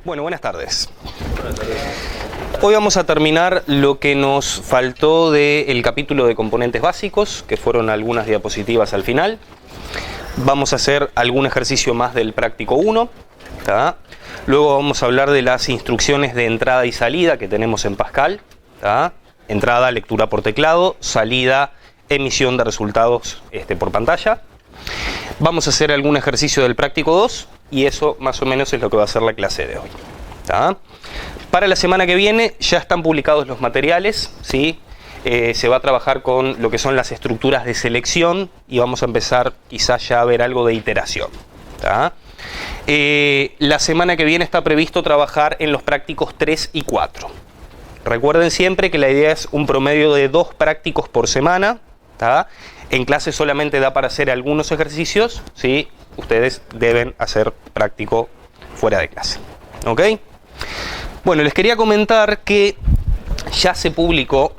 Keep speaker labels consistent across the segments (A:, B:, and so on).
A: Bueno, buenas tardes. Hoy vamos a terminar lo que nos faltó del capítulo de componentes básicos, que fueron algunas diapositivas al final. Vamos a hacer algún ejercicio más del práctico 1. ¿Tá? Luego vamos a hablar de las instrucciones de entrada y salida que tenemos en Pascal. ¿Tá? Entrada, lectura por teclado; salida, emisión de resultados por pantalla. Vamos a hacer algún ejercicio del práctico 2 y eso más o menos es lo que va a ser la clase de hoy. ¿Tá? Para la semana que viene ya están publicados los materiales, ¿sí? Se va a trabajar con lo que son las estructuras de selección y vamos a empezar quizás ya a ver algo de iteración. ¿Tá? La semana que viene está previsto trabajar en los prácticos 3 y 4. Recuerden siempre que la idea es un promedio de 2 prácticos por semana. ¿Tá? En clase solamente da para hacer algunos ejercicios, ¿sí? Ustedes deben hacer práctico fuera de clase. ¿Ok? Bueno, les quería comentar que ya se publicó,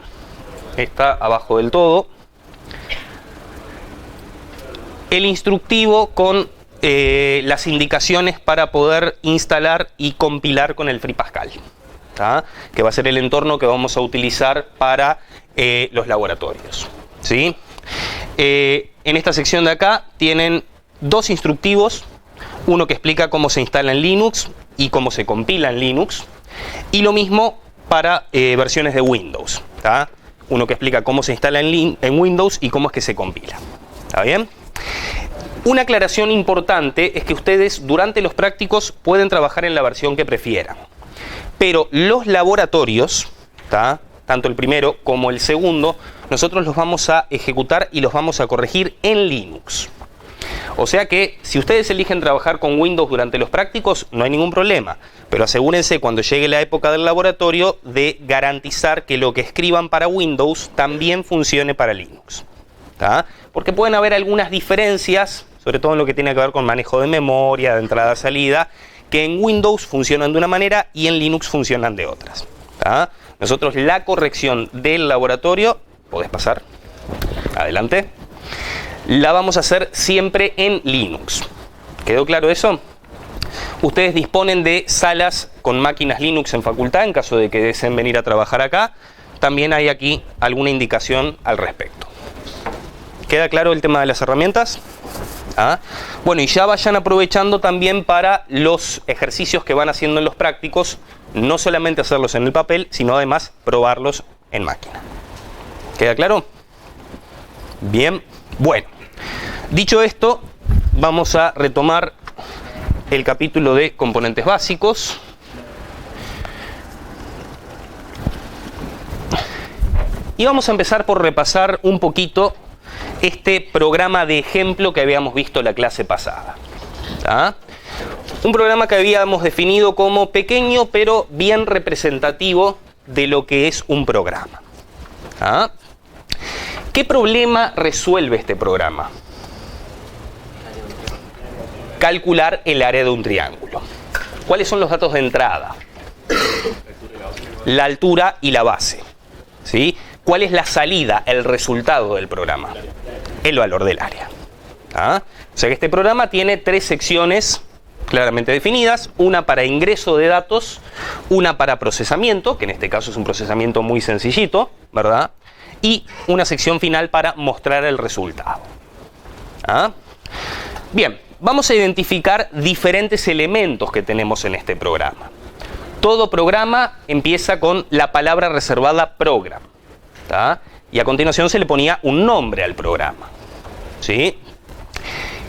A: está abajo del todo, el instructivo con las indicaciones para poder instalar y compilar con el FreePascal, ¿tá? Que va a ser el entorno que vamos a utilizar para los laboratorios, ¿sí? En esta sección de acá tienen 2 instructivos, uno que explica cómo se instala en Linux y cómo se compila en Linux, y lo mismo para versiones de Windows, ¿tá? Uno que explica cómo se instala en Windows y cómo es que se compila. ¿Está bien? Una aclaración importante es que ustedes durante los prácticos pueden trabajar en la versión que prefieran, pero los laboratorios, ¿tá? Tanto el primero como el segundo, nosotros los vamos a ejecutar y los vamos a corregir en Linux. O sea que si ustedes eligen trabajar con Windows durante los prácticos, no hay ningún problema, pero asegúrense cuando llegue la época del laboratorio de garantizar que lo que escriban para Windows también funcione para Linux. ¿Tá? Porque pueden haber algunas diferencias, sobre todo en lo que tiene que ver con manejo de memoria, de entrada-salida, que en Windows funcionan de una manera y en Linux funcionan de otras. ¿Tá? Nosotros la corrección del laboratorio, ¿podés pasar? Adelante. La vamos a hacer siempre en Linux. ¿Quedó claro eso? Ustedes disponen de salas con máquinas Linux en facultad en caso de que deseen venir a trabajar acá. También hay aquí alguna indicación al respecto. ¿Queda claro el tema de las herramientas? ¿Ah? Bueno, y ya vayan aprovechando también para los ejercicios que van haciendo en los prácticos, no solamente hacerlos en el papel, sino además probarlos en máquina. ¿Queda claro? Bien. Bueno, dicho esto, vamos a retomar el capítulo de componentes básicos. Y vamos a empezar por repasar un poquito este programa de ejemplo que habíamos visto la clase pasada. ¿Tá? Un programa que habíamos definido como pequeño pero bien representativo de lo que es un programa. ¿Tá? ¿Qué problema resuelve este programa? Calcular el área de un triángulo. ¿Cuáles son los datos de entrada? La altura y la base. ¿Sí? ¿Cuál es la salida, el resultado del programa? El valor del área. ¿Ah? O sea que este programa tiene 3 secciones claramente definidas, una para ingreso de datos, una para procesamiento, que en este caso es un procesamiento muy sencillito, ¿verdad? Y una sección final para mostrar el resultado. ¿Ah? Bien, vamos a identificar diferentes elementos que tenemos en este programa. Todo programa empieza con la palabra reservada program. ¿Tá? Y a continuación se le ponía un nombre al programa. ¿Sí?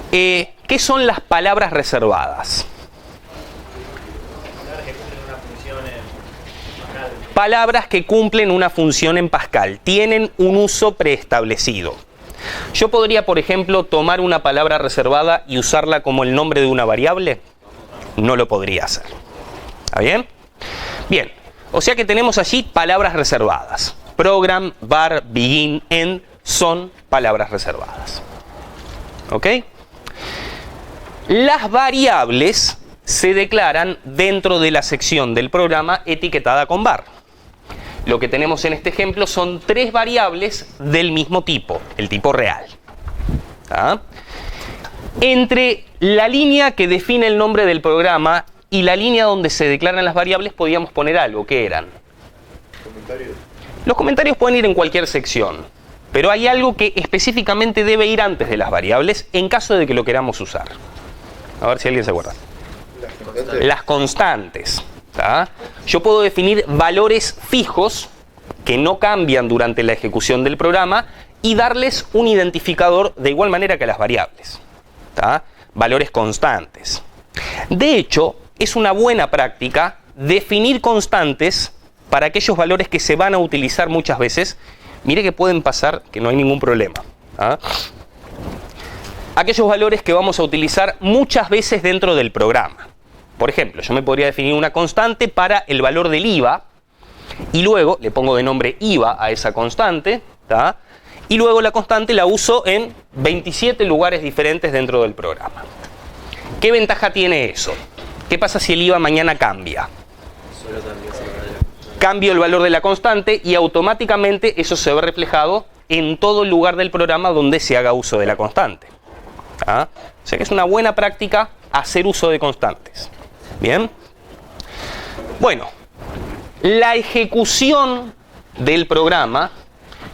A: ¿Qué son las palabras reservadas? Palabras que cumplen una función en Pascal, tienen un uso preestablecido. Yo podría, por ejemplo, tomar una palabra reservada y usarla como el nombre de una variable. No lo podría hacer. ¿Está bien? Bien, o sea que tenemos allí palabras reservadas. Program, var, begin, end son palabras reservadas. ¿Ok? Las variables se declaran dentro de la sección del programa etiquetada con var. Lo que tenemos en este ejemplo son 3 variables del mismo tipo, el tipo real. ¿Ah? Entre la línea que define el nombre del programa y la línea donde se declaran las variables podíamos poner algo. ¿Qué eran?
B: Comentarios.
A: Los comentarios pueden ir en cualquier sección, pero hay algo que específicamente debe ir antes de las variables en caso de que lo queramos usar. A ver si alguien se acuerda. Las constantes. ¿Tá? Yo puedo definir valores fijos que no cambian durante la ejecución del programa y darles un identificador de igual manera que las variables. ¿Tá? Valores constantes. De hecho, es una buena práctica definir constantes para aquellos valores que se van a utilizar muchas veces. Mire que pueden pasar, que no hay ningún problema. ¿Ah? Aquellos valores que vamos a utilizar muchas veces dentro del programa. Por ejemplo, yo me podría definir una constante para el valor del IVA y luego le pongo de nombre IVA a esa constante, ¿tá? Y luego la constante la uso en 27 lugares diferentes dentro del programa. ¿Qué ventaja tiene eso? ¿Qué pasa si el IVA mañana cambia? Cambio el valor de la constante y automáticamente eso se ve reflejado en todo el lugar del programa donde se haga uso de la constante. ¿Ah? O sea que es una buena práctica hacer uso de constantes. Bien. Bueno, la ejecución del programa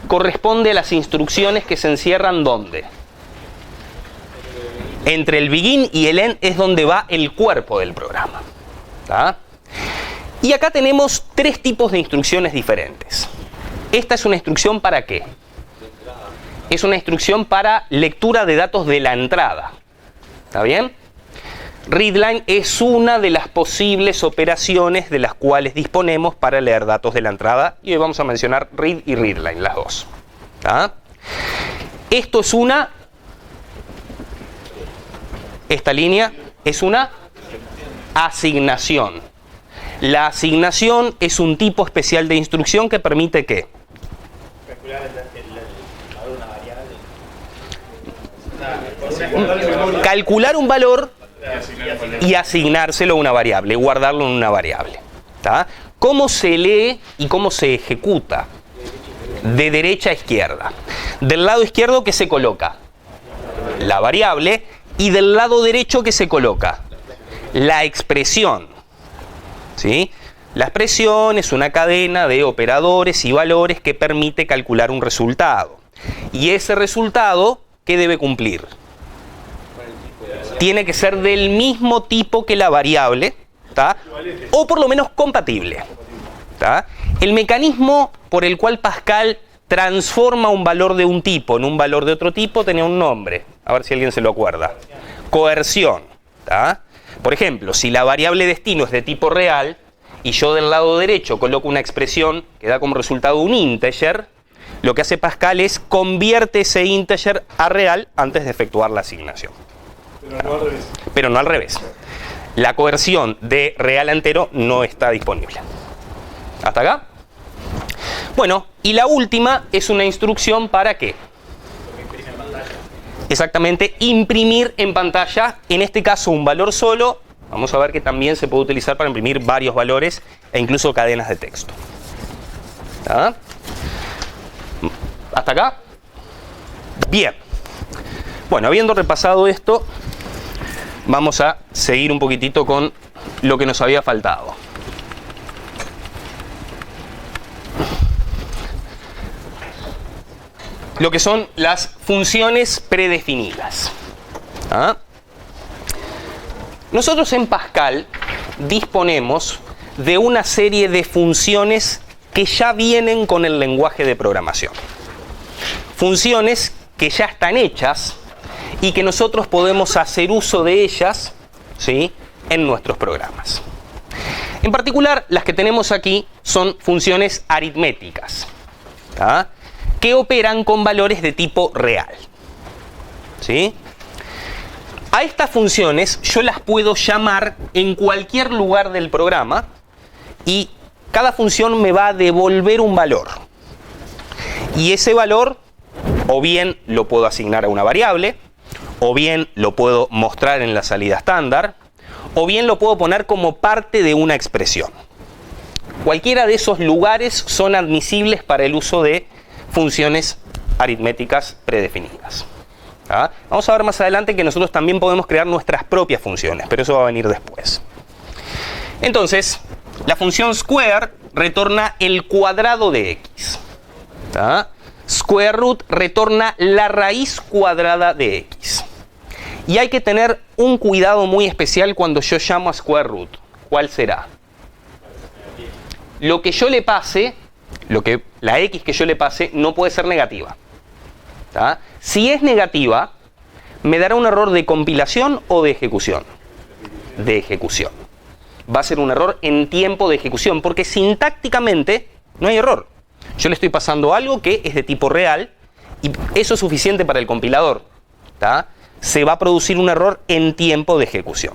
A: corresponde a las instrucciones que se encierran ¿dónde? Entre el begin y el end es donde va el cuerpo del programa. ¿Tá? Y acá tenemos tres tipos de instrucciones diferentes. Esta es una instrucción ¿para qué? Es una instrucción para lectura de datos de la entrada. ¿Está bien? Readline es una de las posibles operaciones de las cuales disponemos para leer datos de la entrada. Y hoy vamos a mencionar read y readline, las dos. ¿Tá? Esto es una... Esta línea es una asignación. La asignación es un tipo especial de instrucción que permite ¿qué? Calcular un valor y asignárselo a una variable, guardarlo en una variable. ¿Tá? ¿Cómo se lee y cómo se ejecuta? De derecha a izquierda. Del lado izquierdo, ¿qué se coloca? La variable. Y del lado derecho, ¿qué se coloca? La expresión. ¿Sí? La expresión es una cadena de operadores y valores que permite calcular un resultado. Y ese resultado, ¿qué debe cumplir? Tiene que ser del mismo tipo que la variable, ¿tá? O por lo menos compatible. ¿Tá? El mecanismo por el cual Pascal transforma un valor de un tipo en un valor de otro tipo tenía un nombre. A ver si alguien se lo acuerda. Coerción. ¿Tá? Por ejemplo, si la variable destino es de tipo real y yo del lado derecho coloco una expresión que da como resultado un integer, lo que hace Pascal es convierte ese integer a real antes de efectuar la asignación.
B: Pero no al revés.
A: Pero no al revés. La coerción de real a entero no está disponible. ¿Hasta acá? Bueno, y la última es una instrucción para ¿qué? Exactamente, imprimir en pantalla, en este caso un valor solo. Vamos a ver que también se puede utilizar para imprimir varios valores e incluso cadenas de texto. ¿Ah? ¿Hasta acá? Bien. Bueno, habiendo repasado esto, vamos a seguir un poquitito con lo que nos había faltado. Lo que son las funciones predefinidas. ¿Ah? Nosotros en Pascal disponemos de una serie de funciones que ya vienen con el lenguaje de programación. Funciones que ya están hechas y que nosotros podemos hacer uso de ellas, ¿sí?, en nuestros programas. En particular, las que tenemos aquí son funciones aritméticas, ¿tá?, que operan con valores de tipo real. ¿Sí? A estas funciones yo las puedo llamar en cualquier lugar del programa y cada función me va a devolver un valor. Y ese valor o bien lo puedo asignar a una variable, o bien lo puedo mostrar en la salida estándar, o bien lo puedo poner como parte de una expresión. Cualquiera de esos lugares son admisibles para el uso de funciones aritméticas predefinidas. ¿Ah? Vamos a ver más adelante que nosotros también podemos crear nuestras propias funciones, pero eso va a venir después. Entonces, la función square retorna el cuadrado de x. ¿Tá? Square root retorna la raíz cuadrada de x. Y hay que tener un cuidado muy especial cuando yo llamo a square root. ¿Cuál será? Lo que yo le pase, la x que yo le pase, no puede ser negativa. ¿Tá? Si es negativa, me dará un error de compilación o de ejecución. De ejecución. Va a ser un error en tiempo de ejecución, porque sintácticamente no hay error. Yo le estoy pasando algo que es de tipo real y eso es suficiente para el compilador. ¿Tá? Se va a producir un error en tiempo de ejecución.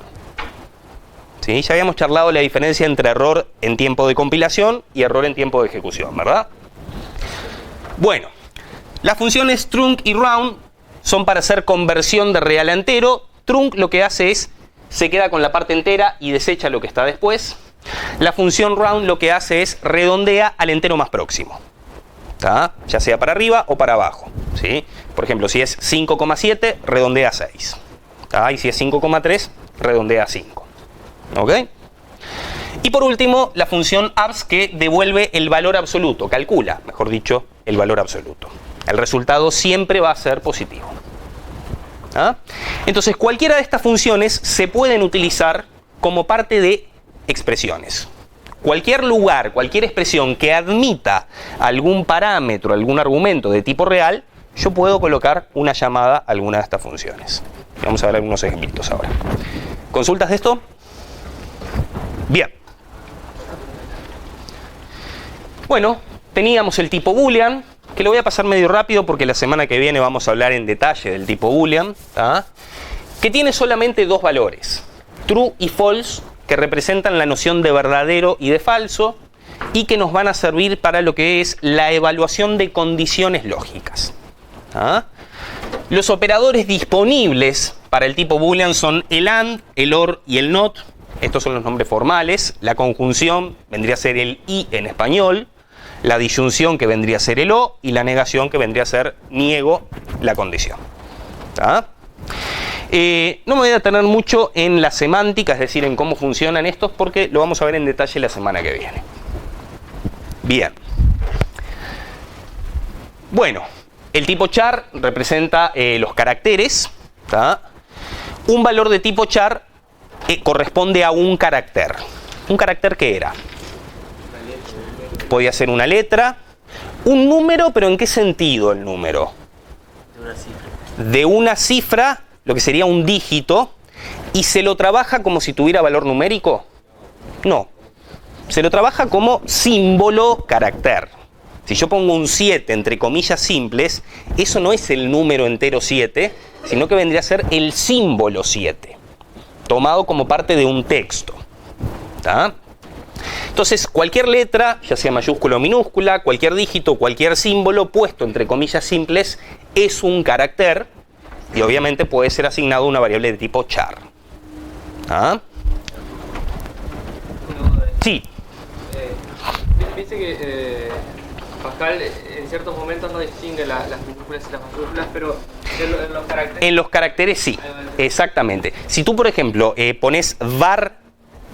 A: ¿Sí? Ya habíamos charlado la diferencia entre error en tiempo de compilación y error en tiempo de ejecución, ¿verdad? Bueno, las funciones trunc y round son para hacer conversión de real a entero. Trunc lo que hace es, se queda con la parte entera y desecha lo que está después. La función round lo que hace es redondea al entero más próximo. ¿Tá? Ya sea para arriba o para abajo. ¿Sí? Por ejemplo, si es 5,7, redondea a 6. ¿Tá? Y si es 5,3, redondea a 5. ¿Ok? Y por último, la función abs que devuelve el valor absoluto, calcula, mejor dicho, el valor absoluto. El resultado siempre va a ser positivo. ¿Ah? Entonces, cualquiera de estas funciones se pueden utilizar como parte de expresiones. Cualquier lugar, cualquier expresión que admita algún parámetro, algún argumento de tipo real, yo puedo colocar una llamada a alguna de estas funciones. Vamos a ver algunos ejemplitos ahora. ¿Consultas de esto? Bien. Bueno, teníamos el tipo boolean, que lo voy a pasar medio rápido porque la semana que viene vamos a hablar en detalle del tipo boolean, ¿tá? Que tiene solamente dos valores, true y false, que representan la noción de verdadero y de falso y que nos van a servir para lo que es la evaluación de condiciones lógicas. ¿Ah? Los operadores disponibles para el tipo boolean son el AND, el OR y el NOT. Estos son los nombres formales. La conjunción vendría a ser el I en español, la disyunción que vendría a ser el O y la negación que vendría a ser niego la condición. ¿Ah? No me voy a detener mucho en la semántica, es decir, en cómo funcionan estos, porque lo vamos a ver en detalle la semana que viene. Bien. Bueno, el tipo char representa los caracteres. ¿Tá? Un valor de tipo char corresponde a un carácter. ¿Un carácter qué era? Podía ser una letra, un número, pero ¿en qué sentido el número? De una cifra, lo que sería un dígito, y se lo trabaja como si tuviera valor numérico. No, se lo trabaja como símbolo carácter. Si yo pongo un 7 entre comillas simples, eso no es el número entero 7, sino que vendría a ser el símbolo 7, tomado como parte de un texto. ¿Tá? Entonces, cualquier letra, ya sea mayúscula o minúscula, cualquier dígito, cualquier símbolo puesto entre comillas simples, es un carácter y obviamente puede ser asignado a una variable de tipo char. ¿Ah? Sí.
C: Viste que Pascal en ciertos momentos no distingue las minúsculas y las mayúsculas, pero en los caracteres...
A: En los caracteres sí, exactamente. Si tú, por ejemplo, pones var,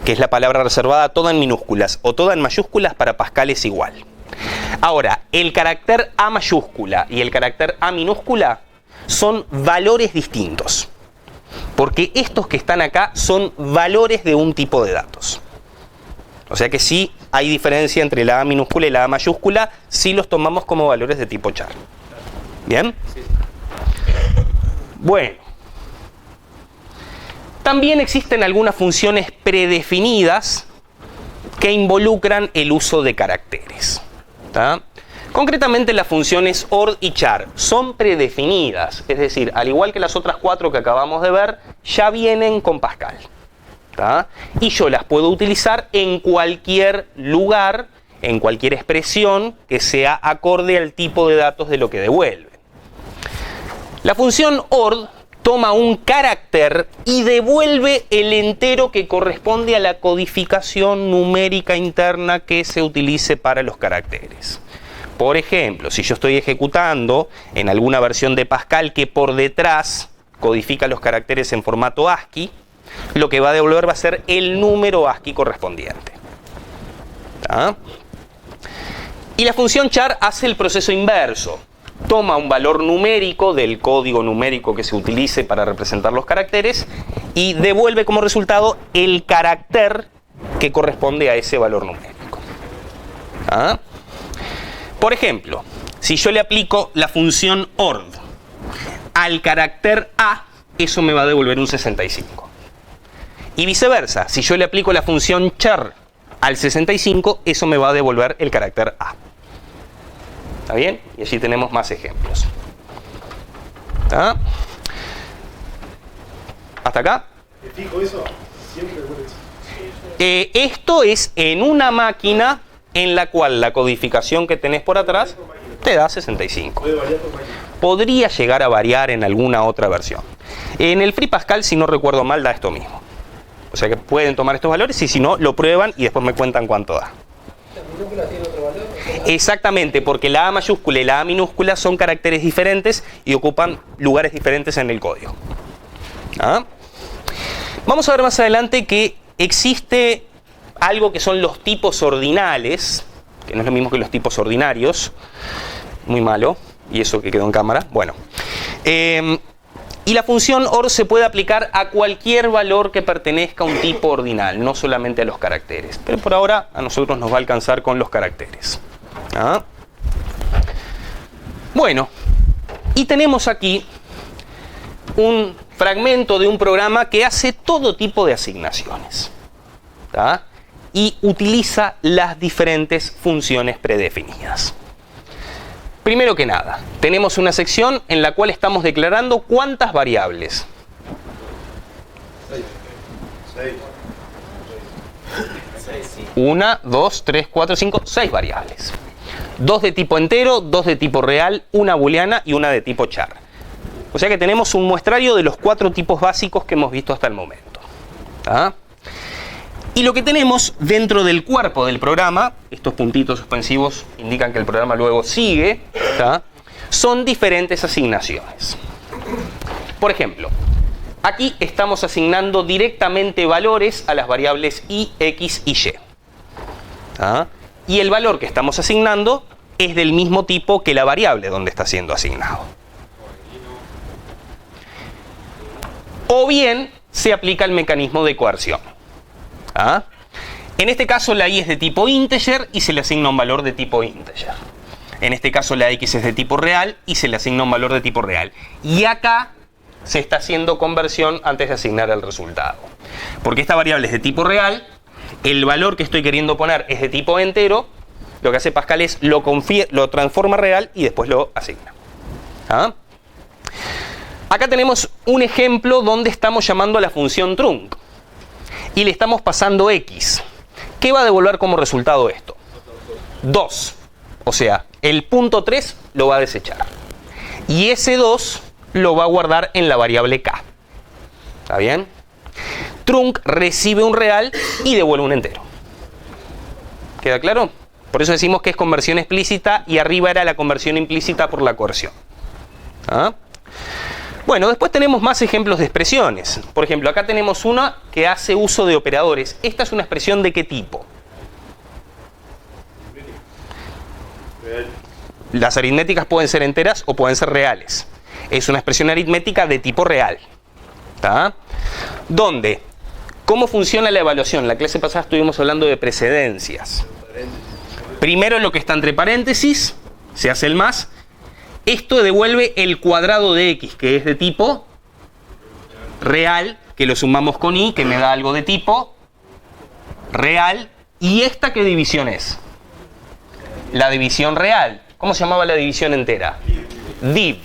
A: que es la palabra reservada, toda en minúsculas o toda en mayúsculas, para Pascal es igual. Ahora, el carácter A mayúscula y el carácter A minúscula son valores distintos, porque estos que están acá son valores de un tipo de datos. O sea que sí hay diferencia entre la A minúscula y la A mayúscula si los tomamos como valores de tipo char. ¿Bien?
C: Sí.
A: Bueno. También existen algunas funciones predefinidas que involucran el uso de caracteres. ¿Tá? Concretamente las funciones OR y char son predefinidas, es decir, al igual que las otras cuatro que acabamos de ver, ya vienen con Pascal. ¿Tá? Y yo las puedo utilizar en cualquier lugar, en cualquier expresión que sea acorde al tipo de datos de lo que devuelve. La función OR toma un carácter y devuelve el entero que corresponde a la codificación numérica interna que se utilice para los caracteres. Por ejemplo, si yo estoy ejecutando en alguna versión de Pascal que por detrás codifica los caracteres en formato ASCII, lo que va a devolver va a ser el número ASCII correspondiente. ¿Tá? Y la función char hace el proceso inverso. Toma un valor numérico del código numérico que se utilice para representar los caracteres y devuelve como resultado el carácter que corresponde a ese valor numérico. ¿Ah? Por ejemplo, si yo le aplico la función ord al carácter A, eso me va a devolver un 65. Y viceversa, si yo le aplico la función char al 65, eso me va a devolver el carácter A. ¿Está bien? Y allí tenemos más ejemplos. ¿Está? ¿Hasta acá?
B: ¿Es fijo eso? Siempre vuelve eso.
A: Esto es en una máquina en la cual la codificación que tenés por atrás te da 65.
B: Puede variar por máquina.
A: Podría llegar a variar en alguna otra versión. En el FreePascal, si no recuerdo mal, da esto mismo. O sea que pueden tomar estos valores y si no, lo prueban y después me cuentan cuánto da.
C: ¿La minúscula tiene otro valor?
A: Exactamente, porque la A mayúscula y la A minúscula son caracteres diferentes y ocupan lugares diferentes en el código. ¿Ah? Vamos a ver más adelante que existe algo que son los tipos ordinales, que no es lo mismo que los tipos ordinarios. Muy malo, y eso que quedó en cámara. Bueno. Y la función OR se puede aplicar a cualquier valor que pertenezca a un tipo ordinal, no solamente a los caracteres. Pero por ahora a nosotros nos va a alcanzar con los caracteres. ¿Ah? Bueno, y tenemos aquí un fragmento de un programa que hace todo tipo de asignaciones. ¿Tá? Y utiliza las diferentes funciones predefinidas. Primero que nada, tenemos una sección en la cual estamos declarando cuántas variables.
B: 6.
A: 1, 2, 3, 4, 5, 6 variables. 2 de tipo entero, 2 de tipo real, una booleana y una de tipo char. O sea que tenemos un muestrario de los 4 tipos básicos que hemos visto hasta el momento. ¿Ah? Y lo que tenemos dentro del cuerpo del programa, estos puntitos suspensivos indican que el programa luego sigue, ¿tá? Son diferentes asignaciones. Por ejemplo, aquí estamos asignando directamente valores a las variables y, x y y. ¿Tá? Y el valor que estamos asignando es del mismo tipo que la variable donde está siendo asignado. O bien se aplica el mecanismo de coerción. ¿Ah? En este caso la i es de tipo integer y se le asigna un valor de tipo integer. En este caso la x es de tipo real y se le asigna un valor de tipo real. Y acá se está haciendo conversión antes de asignar el resultado. Porque esta variable es de tipo real, el valor que estoy queriendo poner es de tipo entero, lo que hace Pascal es lo transforma a real y después lo asigna. ¿Ah? Acá tenemos un ejemplo donde estamos llamando a la función trunc y le estamos pasando x. ¿Qué va a devolver como resultado esto? 2. O sea, el punto 3 lo va a desechar. Y ese 2 lo va a guardar en la variable k. ¿Está bien? Trunc recibe un real y devuelve un entero. ¿Queda claro? Por eso decimos que es conversión explícita y arriba era la conversión implícita por la coerción. ¿Ah? Bueno, después tenemos más ejemplos de expresiones. Por ejemplo, acá tenemos una que hace uso de operadores. ¿Esta es una expresión de qué tipo?
B: Real.
A: Las aritméticas pueden ser enteras o pueden ser reales. Es una expresión aritmética de tipo real. ¿Tá? ¿Dónde? ¿Cómo funciona la evaluación? La clase pasada estuvimos hablando de precedencias. Primero lo que está entre paréntesis, se hace el más. Esto devuelve el cuadrado de x, que es de tipo real, que lo sumamos con y, que me da algo de tipo real. ¿Y esta qué división es? La división real. ¿Cómo se llamaba la división entera? Div.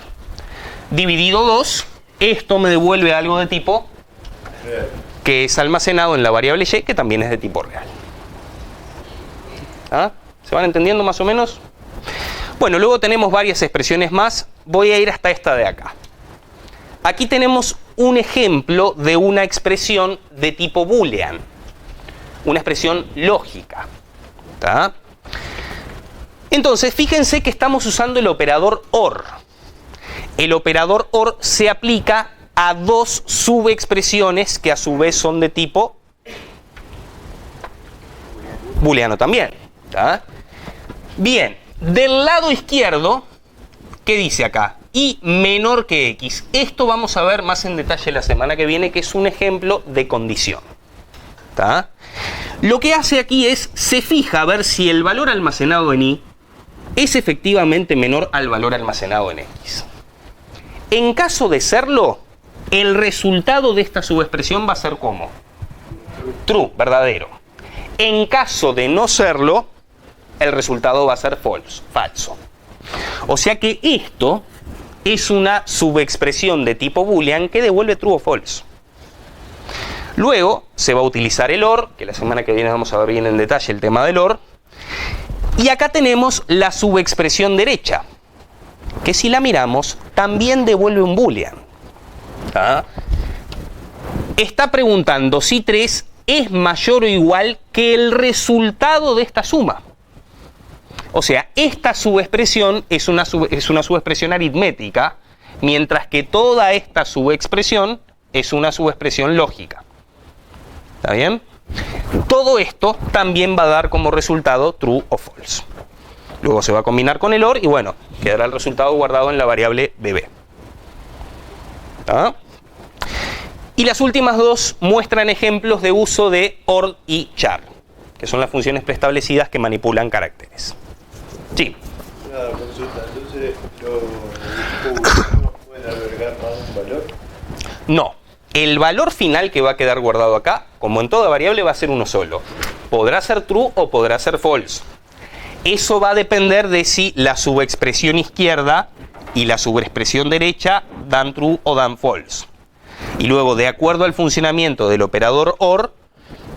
A: Dividido 2, esto me devuelve algo de tipo
B: Real.
A: que es almacenado en la variable y, que también es de tipo real. ¿Ah? ¿Se van entendiendo más o menos? Bueno, luego tenemos varias expresiones más. Voy a ir hasta esta de acá. Aquí tenemos un ejemplo de una expresión de tipo boolean. Una expresión lógica. ¿Tá? Entonces, fíjense que estamos usando el operador OR. El operador OR se aplica a dos subexpresiones que a su vez son de tipo booleano también. ¿Tá? Bien, del lado izquierdo, ¿qué dice acá? Y menor que x. Esto vamos a ver más en detalle la semana que viene, que es un ejemplo de condición. ¿Tá? Lo que hace aquí es, se fija a ver si el valor almacenado en y es efectivamente menor al valor almacenado en x. En caso de serlo, el resultado de esta subexpresión va a ser como true, verdadero. En caso de no serlo, el resultado va a ser falso. O sea que esto es una subexpresión de tipo boolean que devuelve true o false. Luego se va a utilizar el OR, que la semana que viene vamos a ver bien en detalle el tema del OR. Y acá tenemos la subexpresión derecha, que si la miramos también devuelve un boolean. ¿Ah? Está preguntando si 3 es mayor o igual que el resultado de esta suma. O sea, esta subexpresión es una subexpresión aritmética, mientras que toda esta subexpresión es una subexpresión lógica. ¿Está bien? Todo esto también va a dar como resultado true o false. Luego se va a combinar con el OR y bueno, quedará el resultado guardado en la variable bb. ¿Está? Y las últimas dos muestran ejemplos de uso de OR y char, que son las funciones preestablecidas que manipulan caracteres. Sí.
B: Una consulta, entonces no pueden albergar más un valor.
A: No. El valor final que va a quedar guardado acá, como en toda variable, va a ser uno solo. Podrá ser true o podrá ser false. Eso va a depender de si la subexpresión izquierda y la subexpresión derecha dan true o dan false. Y luego, de acuerdo al funcionamiento del operador OR,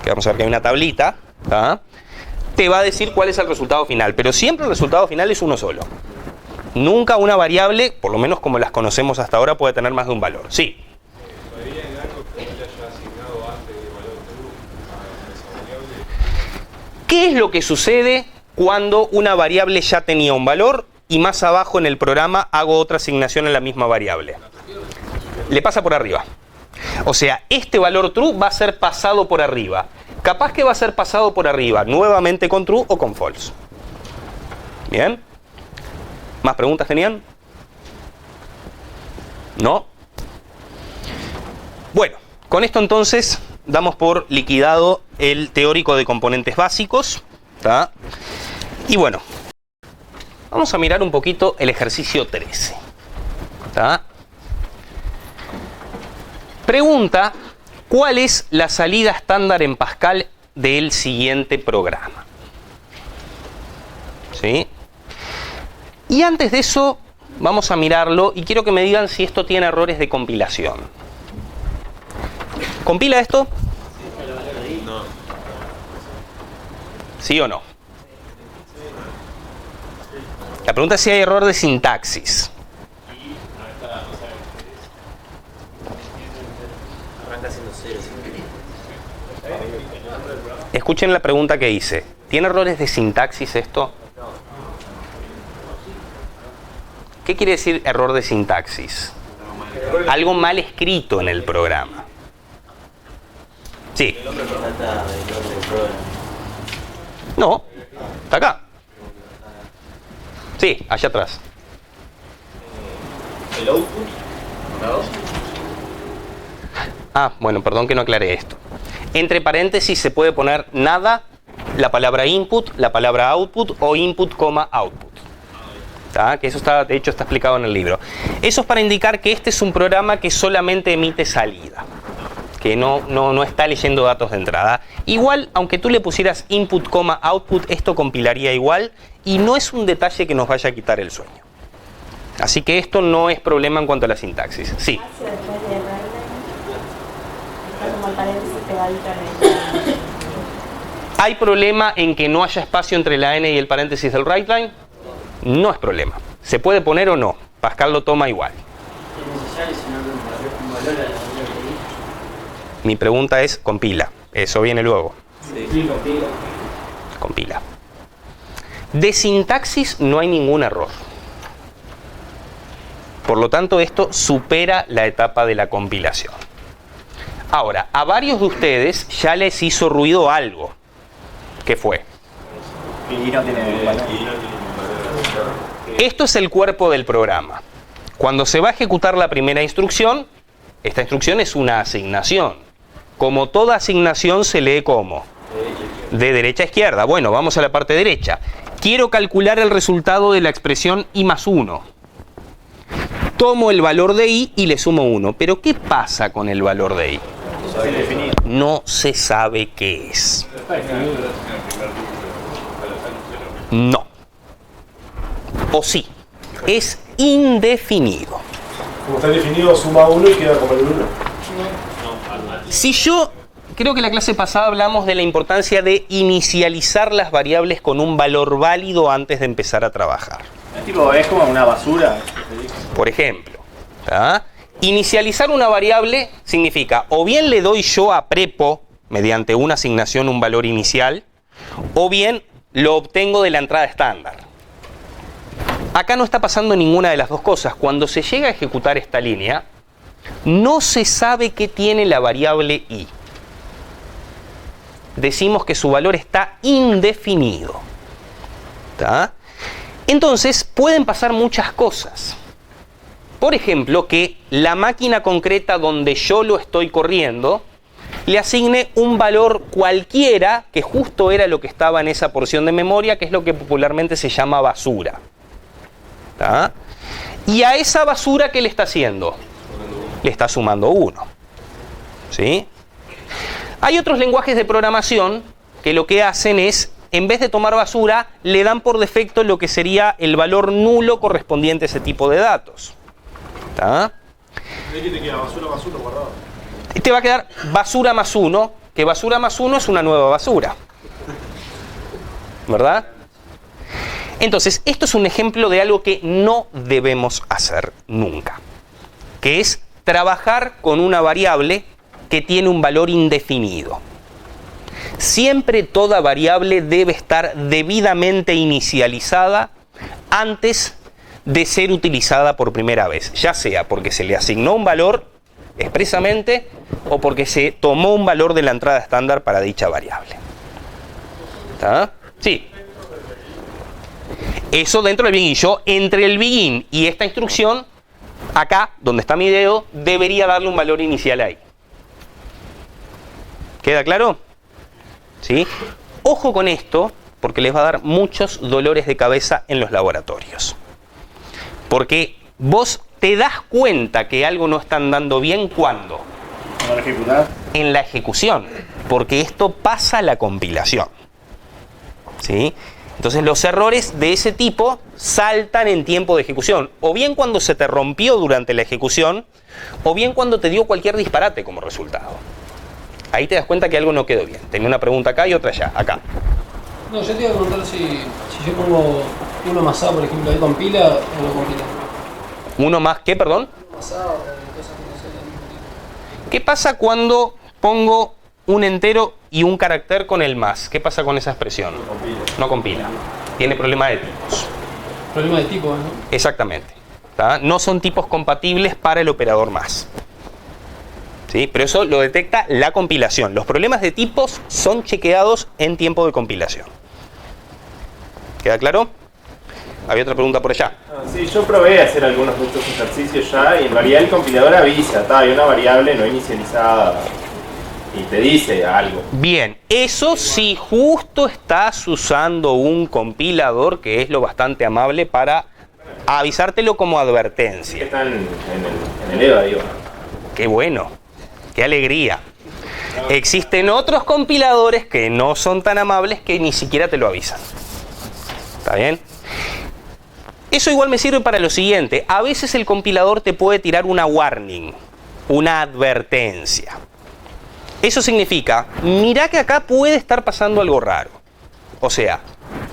A: que vamos a ver que hay una tablita, ¿tá? Te va a decir cuál es el resultado final. Pero siempre el resultado final es uno solo. Nunca una variable, por lo menos como las conocemos hasta ahora, puede tener más de un valor. Sí. ¿Qué es lo que sucede cuando una variable ya tenía un valor y más abajo en el programa hago otra asignación en la misma variable? Le pasa por arriba. O sea, este valor true va a ser pasado por arriba. Capaz que va a ser pasado por arriba nuevamente con true o con false. ¿Bien? ¿Más preguntas tenían? ¿No? Bueno, con esto entonces damos por liquidado el teórico de componentes básicos. ¿Tá? Y bueno, vamos a mirar un poquito el ejercicio 13. ¿Tá? Pregunta, ¿cuál es la salida estándar en Pascal del siguiente programa? ¿Sí? Y antes de eso, vamos a mirarlo y quiero que me digan si esto tiene errores de compilación. ¿Compila esto?
B: No.
A: ¿Sí o no? La pregunta es si hay error de sintaxis. Escuchen la pregunta que hice. ¿Tiene errores de sintaxis esto? ¿Qué quiere decir error de sintaxis? Algo mal escrito en el programa. Sí. No, está acá. Sí, allá atrás.
B: ¿El output?
A: Ah, bueno, perdón que no aclaré esto. Entre paréntesis se puede poner nada, la palabra input, la palabra output o input, output. ¿Tá? Que eso está, de hecho, está explicado en el libro. Eso es para indicar que este es un programa que solamente emite salida, que no está leyendo datos de entrada. Igual, aunque tú le pusieras input, output, esto compilaría igual y no es un detalle que nos vaya a quitar el sueño. Así que esto no es problema en cuanto a la sintaxis. Sí. ¿Hay problema en que no haya espacio entre la n y el paréntesis del writeLine? No es problema. ¿Se puede poner o no? Pascal lo toma igual. Mi pregunta es, compila. Eso viene luego.
C: Sí,
A: Compila. De sintaxis no hay ningún error. Por lo tanto, esto supera la etapa de la compilación. Ahora, a varios de ustedes ya les hizo ruido algo. ¿Qué fue?
D: Y no tiene valor.
A: Esto es el cuerpo del programa. Cuando se va a ejecutar la primera instrucción, esta instrucción es una asignación. Como toda asignación se lee como de derecha a izquierda. Bueno, vamos a la parte derecha. Quiero calcular el resultado de la expresión i más 1. Tomo el valor de i y le sumo 1. Pero ¿qué pasa con el valor de i? No se sabe qué es. No. O sí. Es indefinido.
E: Como está definido, suma 1 y queda como el 1.
A: Si yo, creo que en la clase pasada hablamos de la importancia de inicializar las variables con un valor válido antes de empezar a trabajar.
D: Es como una basura.
A: Por ejemplo, ¿tá? Inicializar una variable significa o bien le doy yo a prepo mediante una asignación un valor inicial, o bien lo obtengo de la entrada estándar. Acá no está pasando ninguna de las dos cosas. Cuando se llega a ejecutar esta línea, no se sabe qué tiene la variable i. Decimos que su valor está indefinido. ¿Tá? Entonces, pueden pasar muchas cosas. Por ejemplo, que la máquina concreta donde yo lo estoy corriendo le asigne un valor cualquiera que justo era lo que estaba en esa porción de memoria, que es lo que popularmente se llama basura. ¿Tá? Y a esa basura, ¿qué le está haciendo? Le está sumando 1. ¿Sí? Hay otros lenguajes de programación que lo que hacen es, en vez de tomar basura, le dan por defecto lo que sería el valor nulo correspondiente a ese tipo de datos. ¿Tá?
E: ¿Qué te queda? Basura más 1 guardado.
A: Y te va a quedar basura más 1, que basura más 1 es una nueva basura. ¿Verdad? Entonces, esto es un ejemplo de algo que no debemos hacer nunca, que es trabajar con una variable que tiene un valor indefinido. Siempre toda variable debe estar debidamente inicializada antes de ser utilizada por primera vez, ya sea porque se le asignó un valor expresamente o porque se tomó un valor de la entrada estándar para dicha variable. ¿Está? Sí. Eso dentro del begin. Yo, entre el begin y esta instrucción, acá, donde está mi dedo, debería darle un valor inicial ahí. ¿Queda claro? ¿Sí? Ojo con esto, porque les va a dar muchos dolores de cabeza en los laboratorios. Porque vos te das cuenta que algo no está andando bien, ¿cuándo?
D: ¿Para ejecutar?
A: En la ejecución, porque esto pasa a la compilación. ¿Sí? Entonces los errores de ese tipo saltan en tiempo de ejecución, o bien cuando se te rompió durante la ejecución, o bien cuando te dio cualquier disparate como resultado. Ahí te das cuenta que algo no quedó bien. Tenía una pregunta acá y otra allá, acá.
F: No, yo te iba a preguntar si yo pongo uno más A, por ejemplo, ¿ahí compila o no compila?
A: ¿Uno más qué, perdón?
F: Más A o cosas que no sean del mismo tipo.
A: ¿Qué pasa cuando pongo un entero y un carácter con el más? ¿Qué pasa con esa expresión? No compila. Tiene problema de tipos.
F: Problema de tipo, ¿no?
A: Exactamente. ¿Tá? No son tipos compatibles para el operador más. ¿Sí? Pero eso lo detecta la compilación. Los problemas de tipos son chequeados en tiempo de compilación. ¿Queda claro? Había otra pregunta por allá.
G: Sí, yo probé a hacer algunos de estos ejercicios ya y en realidad el compilador avisa, hay una variable no inicializada y te dice algo.
A: Bien, eso sí, justo estás usando un compilador que es lo bastante amable para avisártelo como advertencia.
G: Están en el EVA, digo.
A: ¡Qué bueno! ¡Qué alegría! Existen otros compiladores que no son tan amables que ni siquiera te lo avisan. ¿Está bien? Eso igual me sirve para lo siguiente. A veces el compilador te puede tirar una warning, una advertencia. Eso significa, mirá que acá puede estar pasando algo raro. O sea,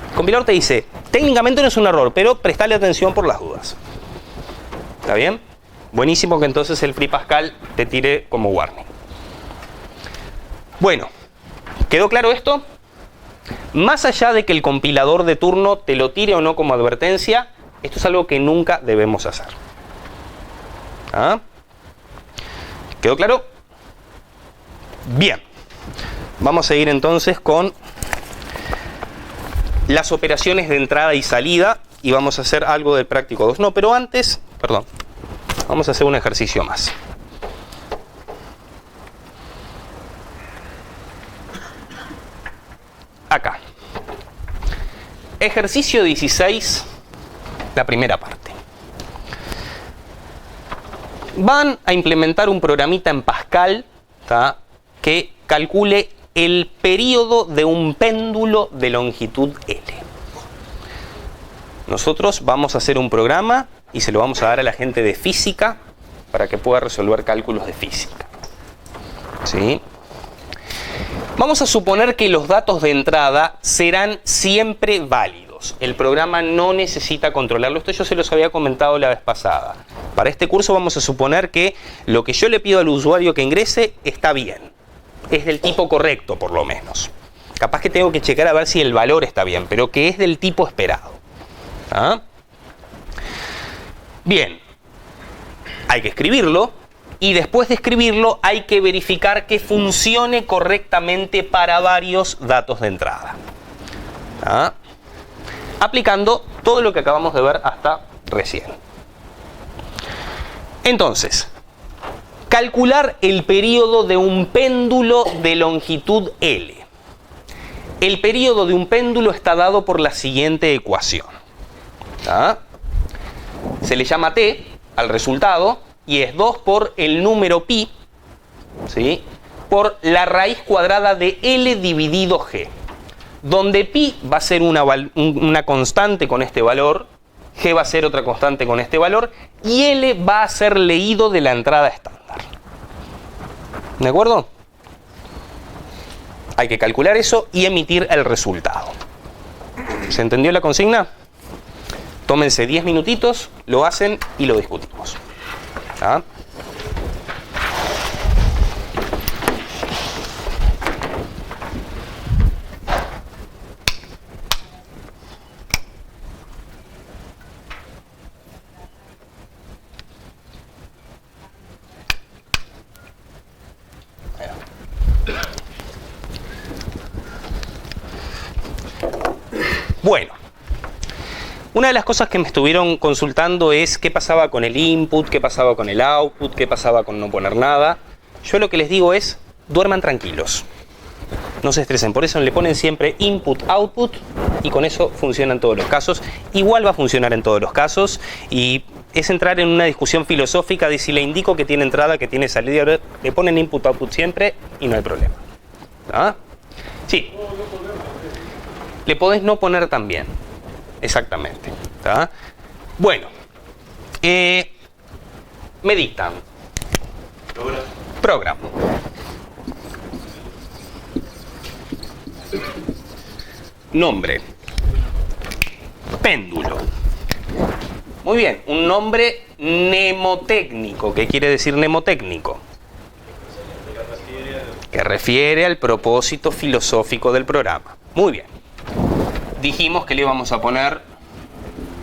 A: el compilador te dice, técnicamente no es un error, pero prestale atención por las dudas. ¿Está bien? Buenísimo que entonces el Free Pascal te tire como warning. Bueno, ¿quedó claro esto? Más allá de que el compilador de turno te lo tire o no como advertencia, esto es algo que nunca debemos hacer. ¿Ah? ¿Quedó claro? Bien. Vamos a seguir entonces con las operaciones de entrada y salida y vamos a hacer algo del práctico 2. No, pero antes, perdón, vamos a hacer un ejercicio más. Acá. Ejercicio 16, la primera parte. Van a implementar un programita en Pascal, ¿tá?, que calcule el periodo de un péndulo de longitud L. Nosotros vamos a hacer un programa y se lo vamos a dar a la gente de física para que pueda resolver cálculos de física. ¿Sí? Vamos a suponer que los datos de entrada serán siempre válidos. El programa no necesita controlarlo. Esto yo se los había comentado la vez pasada. Para este curso vamos a suponer que lo que yo le pido al usuario que ingrese está bien. Es del tipo correcto, por lo menos. Capaz que tengo que checar a ver si el valor está bien, pero que es del tipo esperado. ¿Ah? Bien. Hay que escribirlo. Y después de escribirlo hay que verificar que funcione correctamente para varios datos de entrada. ¿Ah? Aplicando todo lo que acabamos de ver hasta recién. Entonces, calcular el periodo de un péndulo de longitud L. El periodo de un péndulo está dado por la siguiente ecuación. ¿Ah? Se le llama T al resultado y es 2 por el número pi, ¿sí?, por la raíz cuadrada de L dividido G, donde pi va a ser una constante con este valor, G va a ser otra constante con este valor y L va a ser leído de la entrada estándar. ¿De acuerdo? Hay que calcular eso y emitir el resultado. ¿Se entendió la consigna? Tómense 10 minutitos, lo hacen y lo discutimos. ¿Ah? Bueno. Una de las cosas que me estuvieron consultando es qué pasaba con el input, qué pasaba con el output, qué pasaba con no poner nada. Yo lo que les digo es, duerman tranquilos. No se estresen, por eso le ponen siempre input, output y con eso funciona en todos los casos. Igual va a funcionar en todos los casos y es entrar en una discusión filosófica de si le indico que tiene entrada, que tiene salida, le ponen input, output siempre y no hay problema. ¿Ah? Sí. Le podés no poner también. Exactamente. ¿Tá? Bueno, me dictan. Programa. Nombre. Péndulo. Muy bien, un nombre mnemotécnico. ¿Qué quiere decir mnemotécnico? Que refiere al propósito filosófico del programa. Muy bien. Dijimos que le íbamos a poner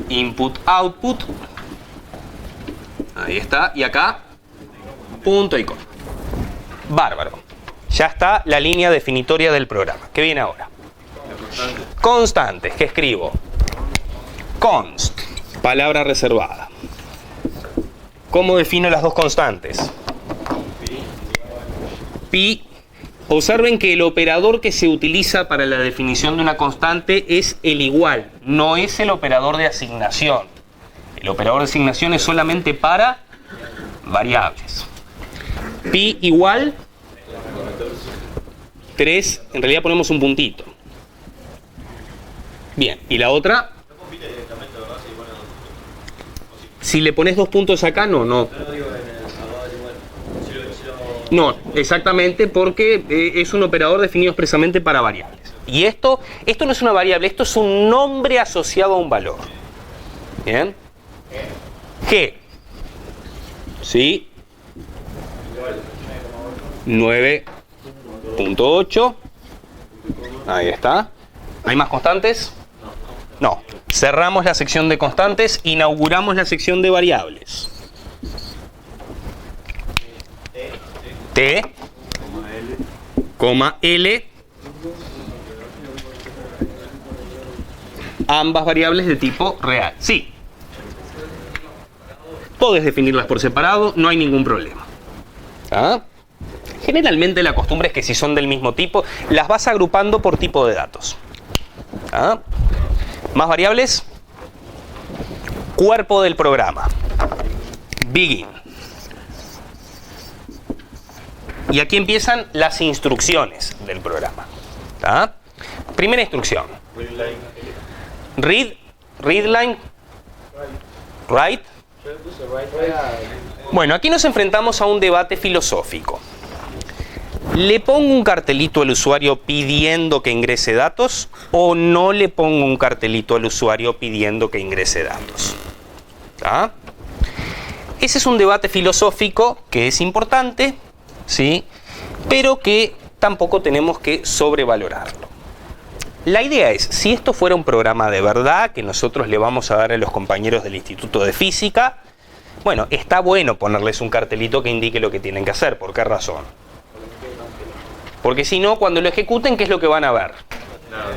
A: input, output. Ahí está. Y acá, punto y coma. Bárbaro. Ya está la línea definitoria del programa. ¿Qué viene ahora? Constantes. ¿Qué escribo? Const. Palabra reservada. ¿Cómo defino las dos constantes? Pi. Observen que el operador que se utiliza para la definición de una constante es el igual, no es el operador de asignación. El operador de asignación es solamente para variables. Pi igual 3, en realidad ponemos un puntito. Bien, y la otra, si le pones 2 puntos acá, no. No, exactamente, porque es un operador definido expresamente para variables. Y esto no es una variable, esto es un nombre asociado a un valor. ¿Bien? G. ¿Sí? 9.8. Ahí está. ¿Hay más constantes? No. Cerramos la sección de constantes, inauguramos la sección de variables. T, coma L, ambas variables de tipo real. Sí. Podés definirlas por separado, no hay ningún problema. ¿Ah? Generalmente la costumbre es que si son del mismo tipo, las vas agrupando por tipo de datos. ¿Ah? Más variables. Cuerpo del programa. Begin. Y aquí empiezan las instrucciones del programa. ¿Ah? Primera instrucción. Readline. Write. Bueno, aquí nos enfrentamos a un debate filosófico. ¿Le pongo un cartelito al usuario pidiendo que ingrese datos o no le pongo un cartelito al usuario pidiendo que ingrese datos? ¿Ah? Ese es un debate filosófico que es importante, ¿sí? Pero que tampoco tenemos que sobrevalorarlo. La idea es, si esto fuera un programa de verdad que nosotros le vamos a dar a los compañeros del Instituto de Física, bueno, está bueno ponerles un cartelito que indique lo que tienen que hacer. ¿Por qué razón? Porque si no, cuando lo ejecuten, ¿qué es lo que van a ver?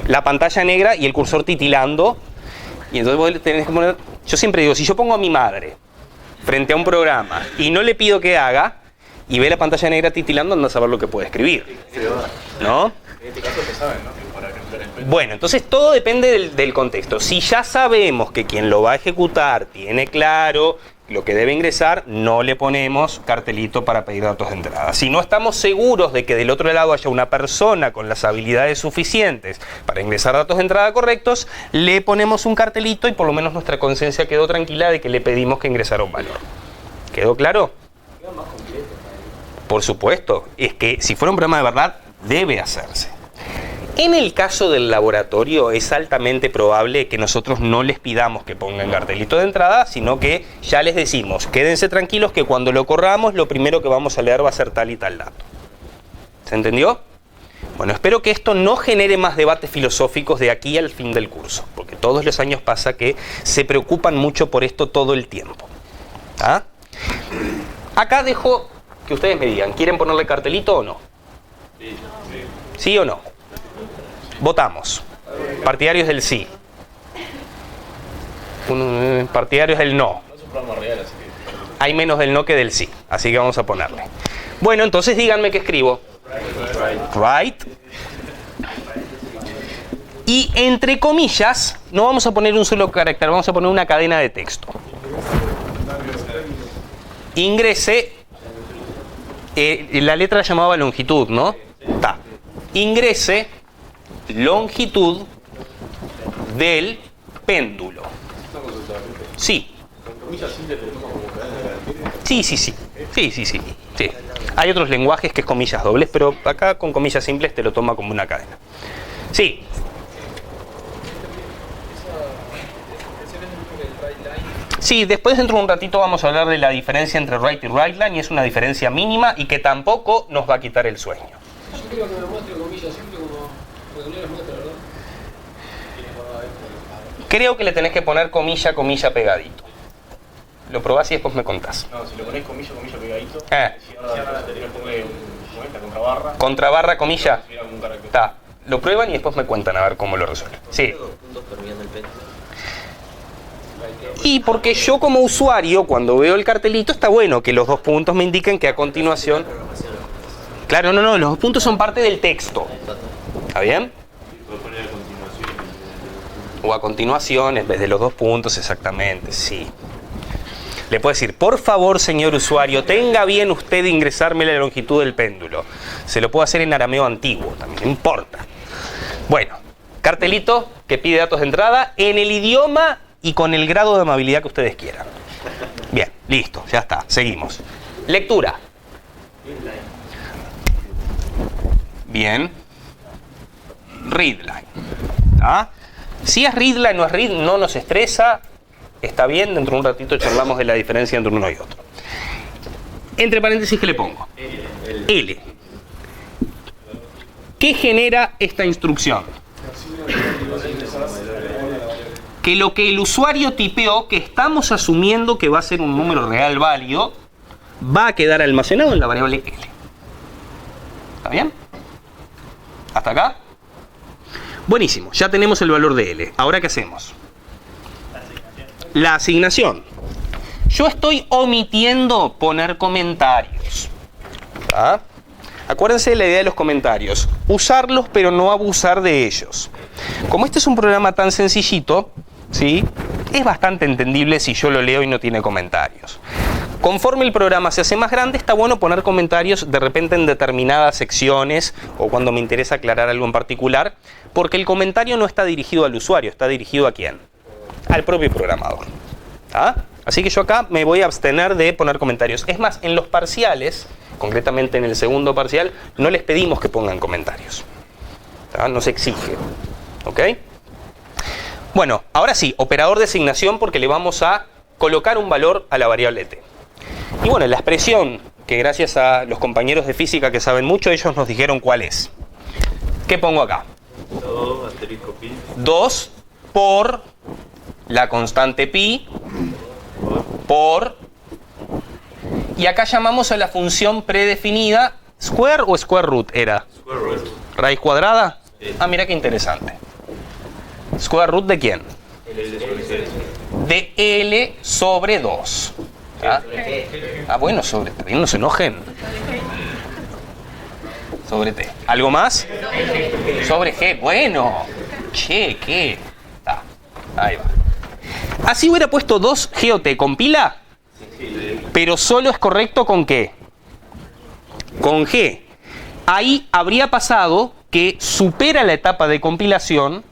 A: La pantalla negra y el cursor titilando. Y entonces vos tenés que poner... Yo siempre digo, si yo pongo a mi madre frente a un programa y no le pido que haga, y ve la pantalla negra titilando, anda a saber lo que puede escribir. ¿No?
D: En este caso se saben, ¿no?
A: Bueno, entonces todo depende del contexto. Si ya sabemos que quien lo va a ejecutar tiene claro lo que debe ingresar, no le ponemos cartelito para pedir datos de entrada. Si no estamos seguros de que del otro lado haya una persona con las habilidades suficientes para ingresar datos de entrada correctos, le ponemos un cartelito y por lo menos nuestra conciencia quedó tranquila de que le pedimos que ingresara un valor. ¿Quedó claro? Por supuesto, es que si fuera un programa de verdad, debe hacerse. En el caso del laboratorio es altamente probable que nosotros no les pidamos que pongan cartelito de entrada, sino que ya les decimos, quédense tranquilos que cuando lo corramos lo primero que vamos a leer va a ser tal y tal dato. ¿Se entendió? Bueno, espero que esto no genere más debates filosóficos de aquí al fin del curso, porque todos los años pasa que se preocupan mucho por esto todo el tiempo. ¿Ah? Acá dejo que ustedes me digan, ¿quieren ponerle cartelito o no? ¿Sí o no? Votamos. Partidarios del sí. Partidarios del no. Hay menos del no que del sí, así que vamos a ponerle. Bueno, entonces díganme qué escribo. Right. Y entre comillas, no vamos a poner un solo carácter, vamos a poner una cadena de texto. Ingrese, la letra la llamaba longitud, ¿no? Ta. Ingrese longitud del péndulo. Sí. Sí. Hay otros lenguajes que es comillas dobles, pero acá con comillas simples te lo toma como una cadena. Sí. Sí, después dentro de un ratito vamos a hablar de la diferencia entre write y writeline, y es una diferencia mínima y que tampoco nos va a quitar el sueño.
F: Yo quiero que me muestre comillas simple como no les muestra, ¿verdad?
A: Creo que le tenés que poner comilla pegadito. Lo probás y después me contás.
D: No, si le ponés comilla pegadito, si ahora le ponés la contrabarra.
A: Contrabarra, comilla.
D: Si algún carácter.
A: Está. Lo prueban y después me cuentan a ver cómo lo resuelven. Sí. Y porque yo como usuario, cuando veo el cartelito, está bueno que los 2 puntos me indiquen que a continuación... Claro, no, los 2 puntos son parte del texto. ¿Está bien? O a continuación, en vez de los 2 puntos, exactamente, sí. Le puedo decir, por favor, señor usuario, tenga bien usted ingresarme la longitud del péndulo. Se lo puedo hacer en arameo antiguo, también, no importa. Bueno, cartelito que pide datos de entrada en el idioma y con el grado de amabilidad que ustedes quieran. Bien, listo, ya está, seguimos. Lectura. Bien. Readline. ¿Ah? Si es readline o es read, no nos estresa. Está bien, dentro de un ratito charlamos de la diferencia entre uno y otro. Entre paréntesis, ¿qué le pongo? L. ¿Qué genera esta instrucción? Que lo que el usuario tipeó, que estamos asumiendo que va a ser un número real válido, va a quedar almacenado en la variable L. ¿Está bien? ¿Hasta acá? Buenísimo, ya tenemos el valor de L. ¿Ahora qué hacemos? La asignación. Yo estoy omitiendo poner comentarios. ¿Ah? Acuérdense de la idea de los comentarios. Usarlos, pero no abusar de ellos. Como este es un programa tan sencillito, ¿sí? Es bastante entendible si yo lo leo y no tiene comentarios. Conforme el programa se hace más grande, está bueno poner comentarios de repente en determinadas secciones o cuando me interesa aclarar algo en particular, porque el comentario no está dirigido al usuario, está dirigido ¿a quién? Al propio programador. ¿Ah? Así que yo acá me voy a abstener de poner comentarios. Es más, en los parciales, concretamente en el segundo parcial, no les pedimos que pongan comentarios. ¿Ah? No se exige. ¿Ok? Bueno, ahora sí, operador de asignación porque le vamos a colocar un valor a la variable t. Y bueno, la expresión que gracias a los compañeros de física que saben mucho, ellos nos dijeron cuál es. ¿Qué pongo acá?
B: 2 asterisco pi.
A: 2 por la constante pi por... Y acá llamamos a la función predefinida square o square root era.
B: Square root.
A: ¿Raíz cuadrada?
B: Sí.
A: Ah, mira qué interesante. ¿Square root de quién? De L sobre 2. ¿Ah? Ah, bueno, sobre T. No se enojen. Sobre T. ¿Algo más? Sobre G. Bueno. Che, ¿qué? Ah, ahí va. Así hubiera puesto 2 G o T. ¿Compila? Pero solo es correcto con ¿qué? Con G. Ahí habría pasado que supera la etapa de compilación,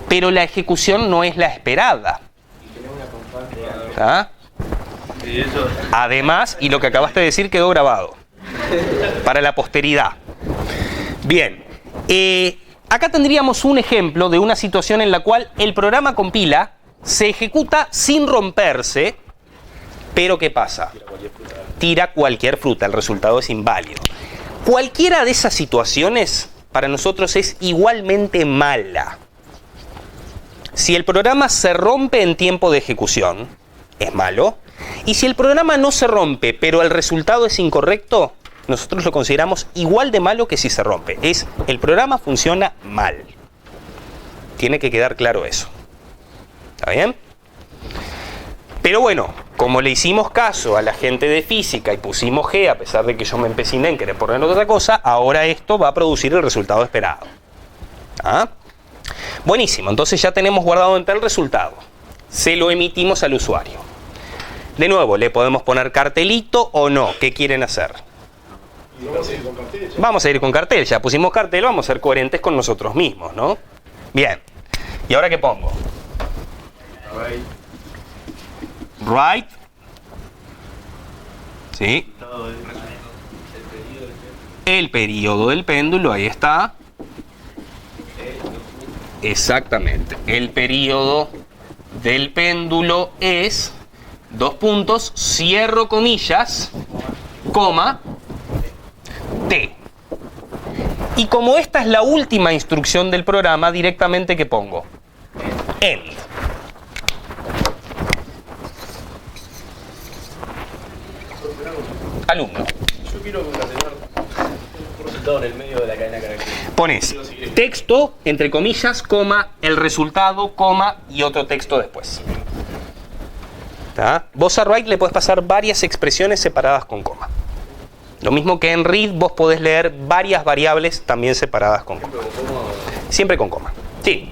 A: pero la ejecución no es la esperada. ¿Ah? Además, y lo que acabaste de decir quedó grabado para la posteridad. Bien, acá tendríamos un ejemplo de una situación en la cual el programa compila, se ejecuta sin romperse, pero ¿qué pasa? Tira cualquier fruta, el resultado es inválido. Cualquiera de esas situaciones para nosotros es igualmente mala. Si el programa se rompe en tiempo de ejecución, es malo. Y si el programa no se rompe, pero el resultado es incorrecto, nosotros lo consideramos igual de malo que si se rompe. El programa funciona mal. Tiene que quedar claro eso. ¿Está bien? Pero bueno, como le hicimos caso a la gente de física y pusimos G, a pesar de que yo me empeciné en querer poner otra cosa, ahora esto va a producir el resultado esperado. ¿Ah? Buenísimo, entonces ya tenemos guardado en el resultado. Se lo emitimos al usuario. De nuevo, le podemos poner cartelito o no. ¿Qué quieren hacer?
E: Vamos a ir con cartel.
A: Vamos a ir con cartel. Ya pusimos cartel, vamos a ser coherentes con nosotros mismos, ¿no? Bien. ¿Y ahora qué pongo? Right. Sí. El periodo del péndulo, ahí está. Exactamente. El periodo del péndulo es, dos puntos, cierro comillas, coma, t. Y como esta es la última instrucción del programa, directamente ¿qué pongo? End. Alumno.
E: Yo quiero concatenar un resultado en el medio de la cadena característica.
A: Pones texto, entre comillas, coma, el resultado, coma, y otro texto después. ¿Tá? Vos a write le podés pasar varias expresiones separadas con coma. Lo mismo que en read vos podés leer varias variables también separadas con coma. Siempre con coma. Sí.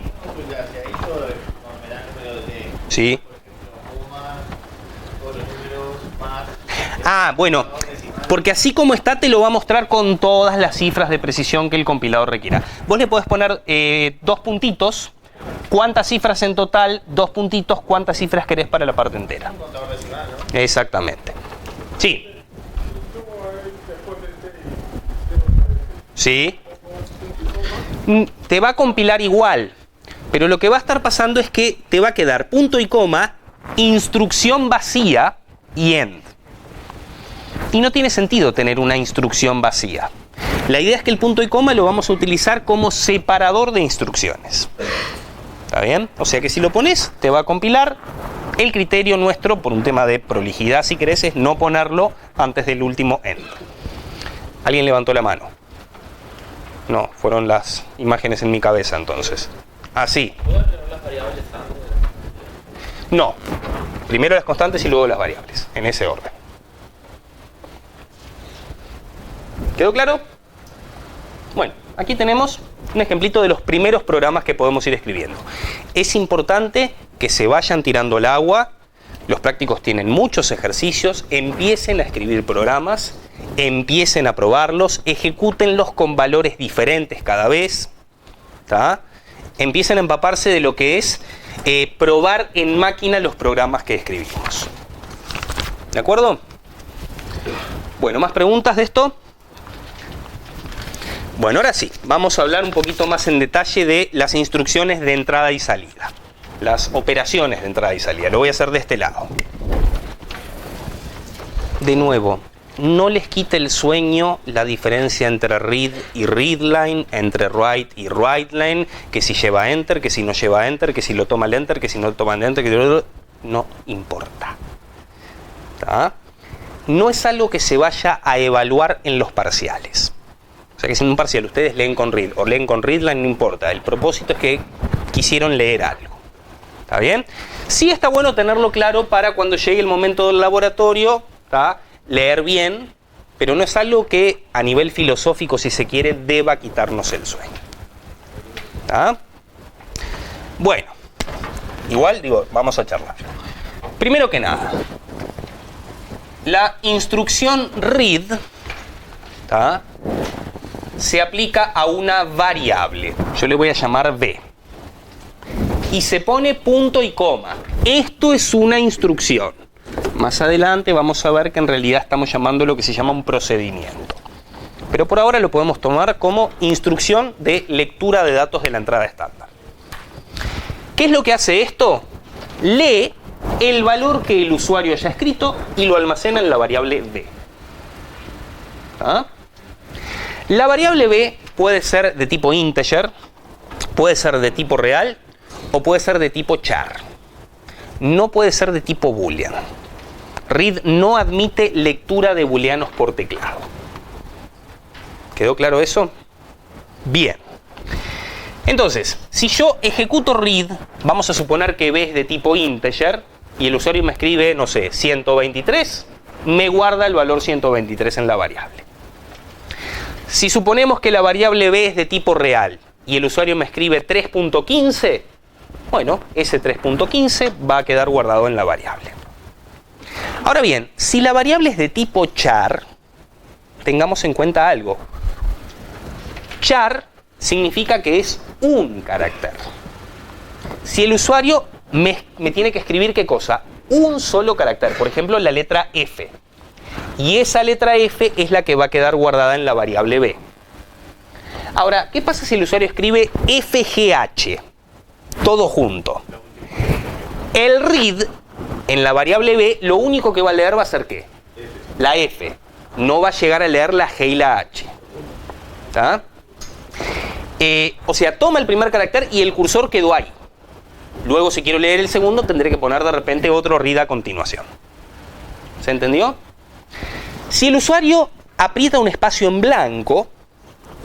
A: Sí. Ah, bueno, porque así como está te lo va a mostrar con todas las cifras de precisión que el compilador requiera. Vos le podés poner 2 puntitos, cuántas cifras en total, 2 puntitos, cuántas cifras querés para la parte entera. Exactamente. Sí. Sí. Te va a compilar igual, pero lo que va a estar pasando es que te va a quedar punto y coma, instrucción vacía y end. Y no tiene sentido tener una instrucción vacía. La idea es que el punto y coma lo vamos a utilizar como separador de instrucciones. ¿Está bien? O sea que si lo pones, te va a compilar. El criterio nuestro, por un tema de prolijidad, si querés, es no ponerlo antes del último end. ¿Alguien levantó la mano? No, fueron las imágenes en mi cabeza entonces. Así.
E: ¿Puedo tener las variables antes?
A: No. Primero las constantes y luego las variables, en ese orden. ¿Quedó claro? Bueno, aquí tenemos un ejemplito de los primeros programas que podemos ir escribiendo. Es importante que se vayan tirando el agua. Los prácticos tienen muchos ejercicios. Empiecen a escribir programas, empiecen a probarlos, ejecútenlos con valores diferentes cada vez. ¿Tá? Empiecen a empaparse de lo que es probar en máquina los programas que escribimos. ¿De acuerdo? Bueno, ¿más preguntas de esto? Bueno, ahora sí, vamos a hablar un poquito más en detalle de las instrucciones de entrada y salida. Las operaciones de entrada y salida. Lo voy a hacer de este lado. De nuevo, no les quite el sueño la diferencia entre read y readline, entre write y writeline, que si lleva enter, que si no lleva enter, que si lo toma el enter, que si no toma el enter, que no importa. ¿Tá? No es algo que se vaya a evaluar en los parciales. O sea que si en un parcial ustedes leen con read o leen con readline, no importa. El propósito es que quisieron leer algo. ¿Está bien? Sí está bueno tenerlo claro para cuando llegue el momento del laboratorio, ¿tá? Leer bien, pero no es algo que a nivel filosófico, si se quiere, deba quitarnos el sueño. ¿Tá? Bueno, igual digo, vamos a charlar. Primero que nada, la instrucción read, ¿tá? Se aplica a una variable. Yo le voy a llamar b. Y se pone punto y coma. Esto es una instrucción. Más adelante vamos a ver que en realidad estamos llamando lo que se llama un procedimiento. Pero por ahora lo podemos tomar como instrucción de lectura de datos de la entrada estándar. ¿Qué es lo que hace esto? Lee el valor que el usuario haya escrito y lo almacena en la variable b. ¿Ah? La variable b puede ser de tipo integer, puede ser de tipo real o puede ser de tipo char. No puede ser de tipo boolean. Read no admite lectura de booleanos por teclado. ¿Quedó claro eso? Bien. Entonces, si yo ejecuto read, vamos a suponer que b es de tipo integer y el usuario me escribe, no sé, 123, me guarda el valor 123 en la variable. Si suponemos que la variable b es de tipo real y el usuario me escribe 3.15, bueno, ese 3.15 va a quedar guardado en la variable. Ahora bien, si la variable es de tipo char, tengamos en cuenta algo. Char significa que es un carácter. Si el usuario me tiene que escribir, ¿qué cosa? Un solo carácter, por ejemplo, la letra F. Y esa letra F es la que va a quedar guardada en la variable b. Ahora, ¿qué pasa si el usuario escribe FGH? Todo junto. El read en la variable b, lo único que va a leer va a ser ¿qué? La F. No va a llegar a leer la G y la H. ¿Está? O sea, toma el primer carácter y el cursor quedó ahí. Luego, si quiero leer el segundo, tendré que poner de repente otro read a continuación. ¿Se entendió? Si el usuario aprieta un espacio en blanco,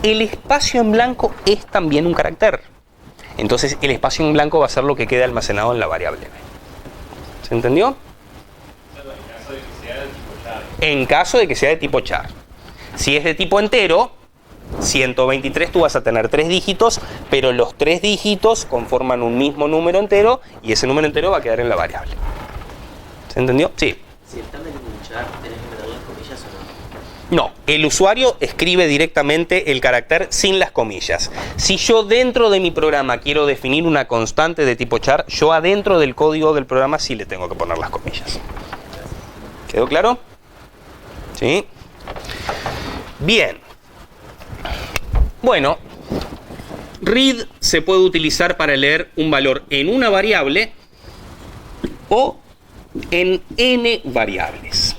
A: el espacio en blanco es también un carácter. Entonces el espacio en blanco va a ser lo que quede almacenado en la variable b. ¿Se entendió? En caso de que sea de tipo char. Si es de tipo entero, 123 tú vas a tener 3 dígitos, pero los 3 dígitos conforman un mismo número entero y ese número entero va a quedar en la variable. ¿Se entendió? Sí.
E: Si estás en un char, ¿tenés que meter las comillas o no?
A: No, el usuario escribe directamente el carácter sin las comillas. Si yo dentro de mi programa quiero definir una constante de tipo char, yo adentro del código del programa sí le tengo que poner las comillas. ¿Quedó claro? ¿Sí? Bien. Bueno, read se puede utilizar para leer un valor en una variable o en n variables.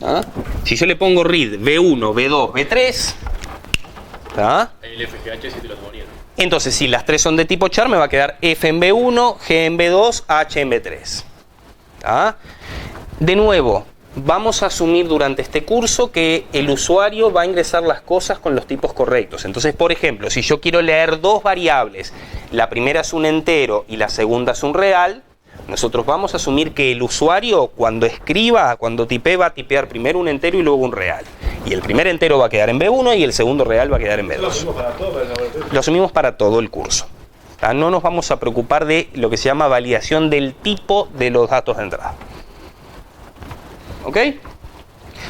A: ¿Ah? Si yo le pongo read B1, B2, B3, ¿ah?
E: El FGH sí te lo tomaría, ¿no?
A: Entonces si las 3 son de tipo char me va a quedar F en B1, G en B2, H en B3. ¿Ah? De nuevo, vamos a asumir durante este curso que el usuario va a ingresar las cosas con los tipos correctos. Entonces, por ejemplo, si yo quiero leer dos variables, la primera es un entero y la segunda es un real, nosotros vamos a asumir que el usuario cuando escriba, cuando tipee, va a tipear primero un entero y luego un real. Y el primer entero va a quedar en B1 y el segundo real va a quedar en B2. Lo asumimos para todo el curso. No nos vamos a preocupar de lo que se llama validación del tipo de los datos de entrada. ¿Ok?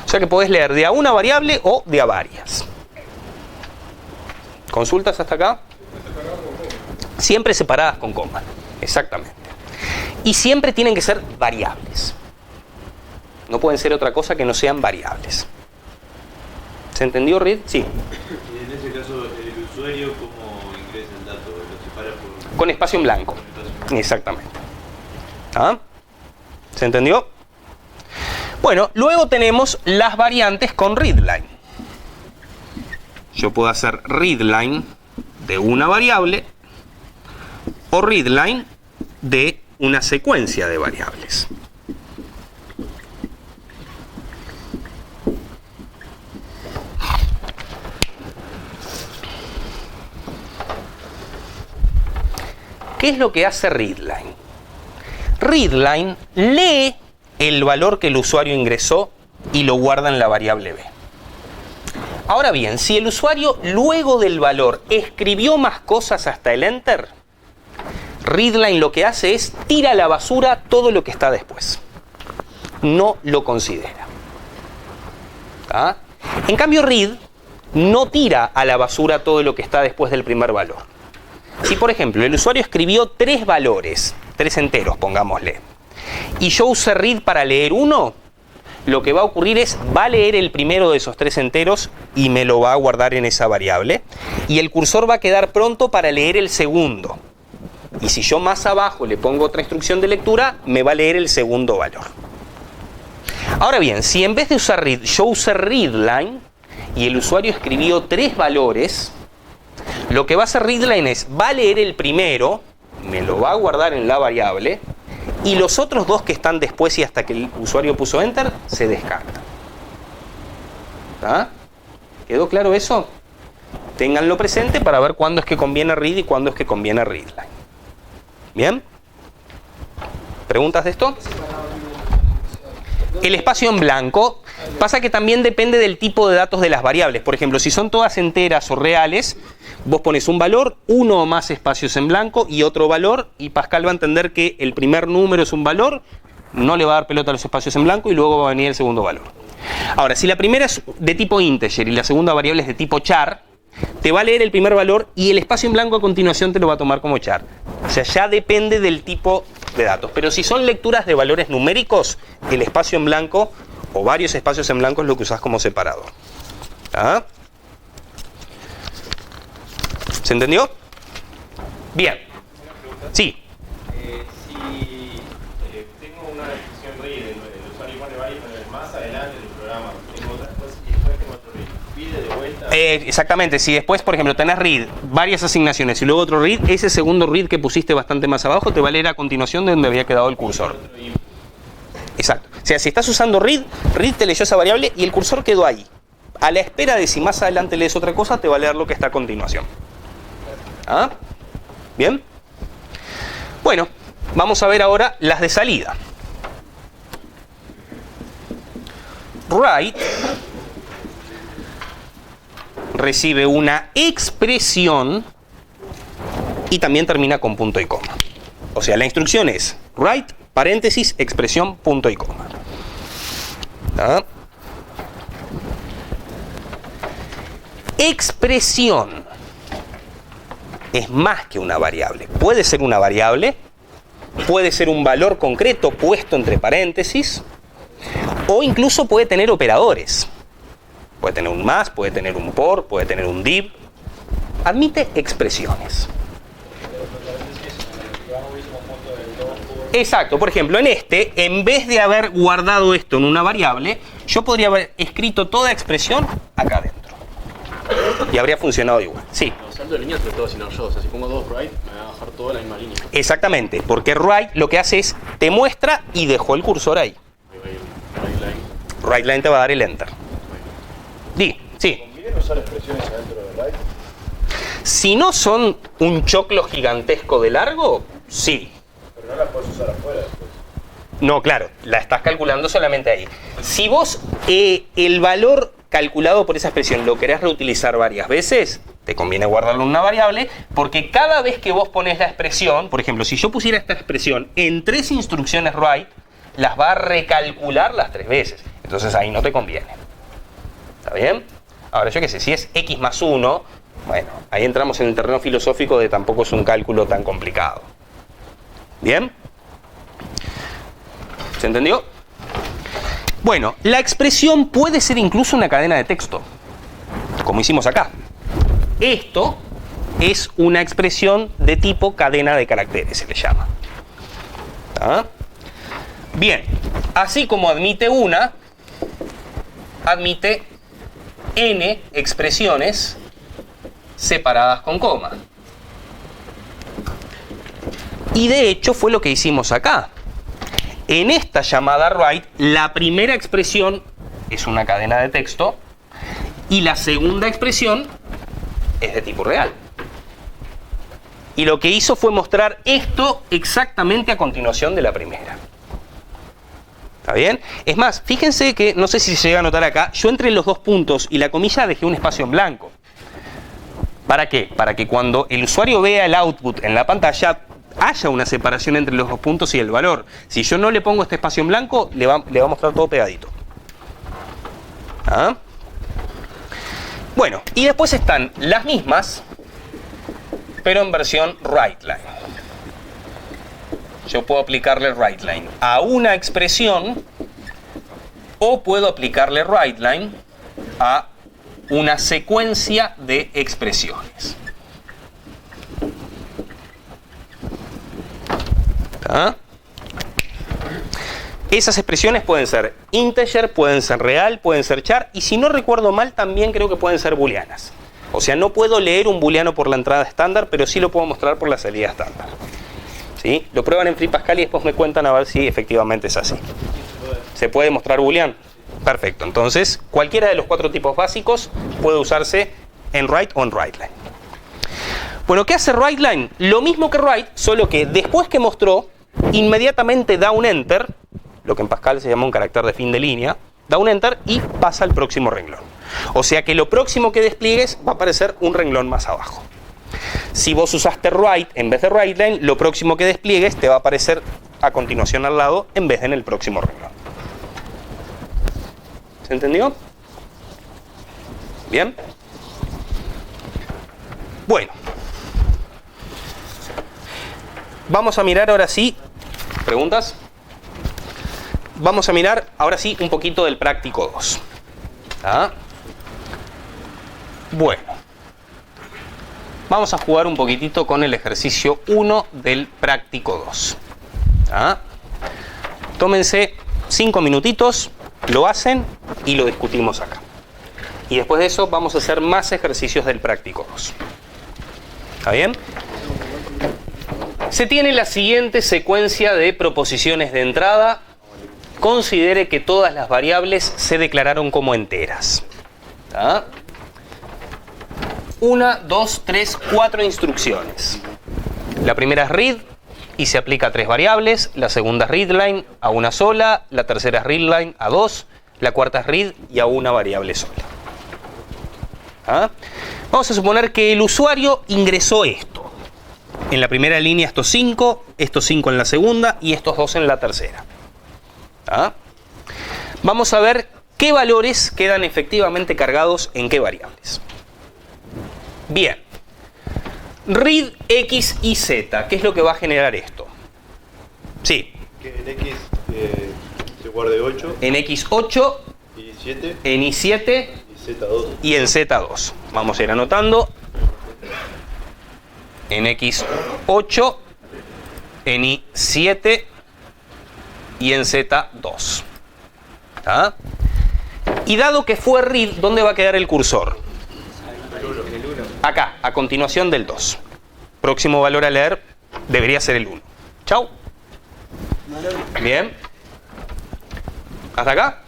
A: O sea que podés leer de a una variable o de a varias. ¿Consultas hasta acá? Siempre separadas con coma. Exactamente. Y siempre tienen que ser variables. No pueden ser otra cosa que no sean variables. ¿Se entendió, Reed? Sí.
B: Y en ese caso, el usuario, ¿cómo ingresa el dato? ¿Lo separa por...?
A: Con espacio en blanco. Exactamente. ¿Ah? ¿Se entendió? Bueno, luego tenemos las variantes con readline. Yo puedo hacer readline de una variable o readline de una secuencia de variables. ¿Qué es lo que hace readline? Readline lee el valor que el usuario ingresó y lo guarda en la variable B. Ahora bien, si el usuario luego del valor escribió más cosas hasta el enter, readline lo que hace es tira a la basura todo lo que está después. No lo considera. ¿Ah? En cambio, read no tira a la basura todo lo que está después del primer valor. Si, por ejemplo, el usuario escribió 3 valores, 3 enteros, pongámosle, y yo usé read para leer uno, lo que va a ocurrir es, va a leer el primero de esos 3 enteros y me lo va a guardar en esa variable, y el cursor va a quedar pronto para leer el segundo. Y si yo más abajo le pongo otra instrucción de lectura, me va a leer el segundo valor. Ahora bien, si en vez de usar read, yo usé readline, y el usuario escribió 3 valores, lo que va a hacer readline es, va a leer el primero, me lo va a guardar en la variable, y los otros 2 que están después y hasta que el usuario puso enter, se descartan. ¿Ah? ¿Quedó claro eso? Ténganlo presente para ver cuándo es que conviene read y cuándo es que conviene readline. ¿Bien? ¿Preguntas de esto? El espacio en blanco pasa que también depende del tipo de datos de las variables. Por ejemplo, si son todas enteras o reales, vos pones un valor, uno o más espacios en blanco y otro valor, y Pascal va a entender que el primer número es un valor, no le va a dar pelota a los espacios en blanco y luego va a venir el segundo valor. Ahora, si la primera es de tipo integer y la segunda variable es de tipo char, te va a leer el primer valor y el espacio en blanco a continuación te lo va a tomar como char. O sea, ya depende del tipo de datos. Pero si son lecturas de valores numéricos, el espacio en blanco o varios espacios en blanco es lo que usás como separador. ¿Ah? ¿Se entendió? Bien. Sí.
G: Si tengo una descripción read, el usuario pone varios más adelante del programa, tengo otras cosas y después tengo otro read, pide de vuelta.
A: Exactamente, si después, por ejemplo, tenés read, varias asignaciones y luego otro read, ese segundo read que pusiste bastante más abajo te va a leer a continuación de donde había quedado el cursor. Exacto. O sea, si estás usando read, read te leyó esa variable y el cursor quedó ahí. A la espera de si más adelante lees otra cosa, te va a leer lo que está a continuación. ¿Ah? ¿Bien? Bueno, vamos a ver ahora las de salida. Write recibe una expresión y también termina con punto y coma. O sea, la instrucción es write, paréntesis, expresión, punto y coma. ¿Ah? Expresión es más que una variable. Puede ser una variable, puede ser un valor concreto puesto entre paréntesis, o incluso puede tener operadores. Puede tener un más, puede tener un por, puede tener un div. Admite expresiones. Exacto, por ejemplo, en este, en vez de haber guardado esto en una variable, yo podría haber escrito toda expresión acá adentro. Y habría funcionado igual. Sí.
E: Los saltos de línea te lo tengo que asignar yo. O sea, si pongo 2 write, me va a bajar toda la misma línea.
A: Exactamente, porque write lo que hace es te muestra y dejó el cursor ahí. WriteLine te va a dar el enter. Sí.
B: ¿Conviene usar expresiones adentro de write?
A: Si no son un choclo gigantesco de largo, sí.
B: Pero no las puedes usar afuera después.
A: No, claro, la estás calculando solamente ahí. Si vos el valor calculado por esa expresión lo querés reutilizar varias veces, te conviene guardarlo en una variable, porque cada vez que vos pones la expresión, por ejemplo, si yo pusiera esta expresión en 3 instrucciones write, las va a recalcular las 3 veces. Entonces ahí no te conviene. ¿Está bien? Ahora, yo qué sé, si es x más 1, bueno, ahí entramos en el terreno filosófico de tampoco es un cálculo tan complicado. ¿Bien? ¿Se entendió? Bueno, la expresión puede ser incluso una cadena de texto, como hicimos acá. Esto es una expresión de tipo cadena de caracteres, se le llama. ¿Ah? Bien, así como admite una, admite n expresiones separadas con coma. Y de hecho fue lo que hicimos acá. En esta llamada write, la primera expresión es una cadena de texto y la segunda expresión es de tipo real. Y lo que hizo fue mostrar esto exactamente a continuación de la primera. ¿Está bien? Es más, fíjense que, no sé si se llega a notar acá, yo entre los 2 puntos y la comilla dejé un espacio en blanco. ¿Para qué? Para que cuando el usuario vea el output en la pantalla haya una separación entre los 2 puntos y el valor. Si yo no le pongo este espacio en blanco, le va a mostrar todo pegadito. ¿Ah? Bueno, y después están las mismas, pero en versión WriteLine. Yo puedo aplicarle WriteLine a una expresión o puedo aplicarle WriteLine a una secuencia de expresiones. ¿Ah? Esas expresiones pueden ser integer, pueden ser real, pueden ser char, y si no recuerdo mal también creo que pueden ser booleanas. O sea, no puedo leer un booleano por la entrada estándar, pero sí lo puedo mostrar por la salida estándar. ¿Sí? Lo prueban en FreePascal y después me cuentan a ver si efectivamente es así. ¿Se puede mostrar booleano? Perfecto. Entonces, cualquiera de los 4 tipos básicos puede usarse en write o en WriteLine. Bueno, ¿qué hace WriteLine? Lo mismo que write, solo que después que mostró, inmediatamente da un enter, lo que en Pascal se llama un carácter de fin de línea, da un enter y pasa al próximo renglón. O sea que lo próximo que despliegues va a aparecer un renglón más abajo. Si vos usaste write en vez de WriteLine, lo próximo que despliegues te va a aparecer a continuación al lado en vez de en el próximo renglón. ¿Se entendió? ¿Bien? Bueno. Vamos a mirar ahora sí. ¿Preguntas? Vamos a mirar ahora sí un poquito del práctico 2. ¿Ah? Bueno. Vamos a jugar un poquitito con el ejercicio 1 del práctico 2. ¿Ah? Tómense 5 minutitos, lo hacen y lo discutimos acá. Y después de eso vamos a hacer más ejercicios del práctico 2. ¿Está bien? Se tiene la siguiente secuencia de proposiciones de entrada. Considere que todas las variables se declararon como enteras. ¿Está? 1, 2, 3, 4 instrucciones. La primera es read y se aplica a 3 variables. La segunda es readLine a una sola. La tercera es readLine a 2. La cuarta es read y a una variable sola. ¿Ah? Vamos a suponer que el usuario ingresó esto. En la primera línea estos 5 en la segunda y estos 2 en la tercera. ¿Ah? Vamos a ver qué valores quedan efectivamente cargados en qué variables. Bien, read x y z, ¿qué es lo que va a generar esto? Sí.
B: Que en x se guarde 8.
A: En x 8,
B: y 7.
A: en y 7
B: Y z2.
A: y en z2. Vamos a ir anotando. En x 8, en y 7 y en z2. ¿Está? Y dado que fue read, ¿dónde va a quedar el cursor? Acá, a continuación del 2. Próximo valor a leer debería ser el 1. Chau. Bien. ¿Hasta acá?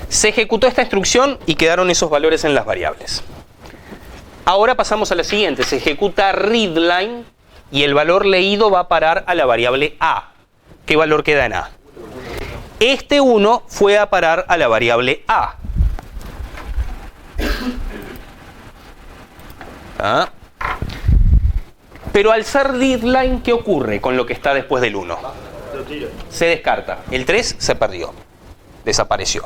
A: Se ejecutó esta instrucción y quedaron esos valores en las variables. Ahora pasamos a la siguiente. Se ejecuta readline y el valor leído va a parar a la variable A. ¿Qué valor queda en A? Este 1 fue a parar a la variable A. ¿Ah? Pero al ser readline, ¿qué ocurre con lo que está después del 1? Se descarta. El 3 se perdió. Desapareció.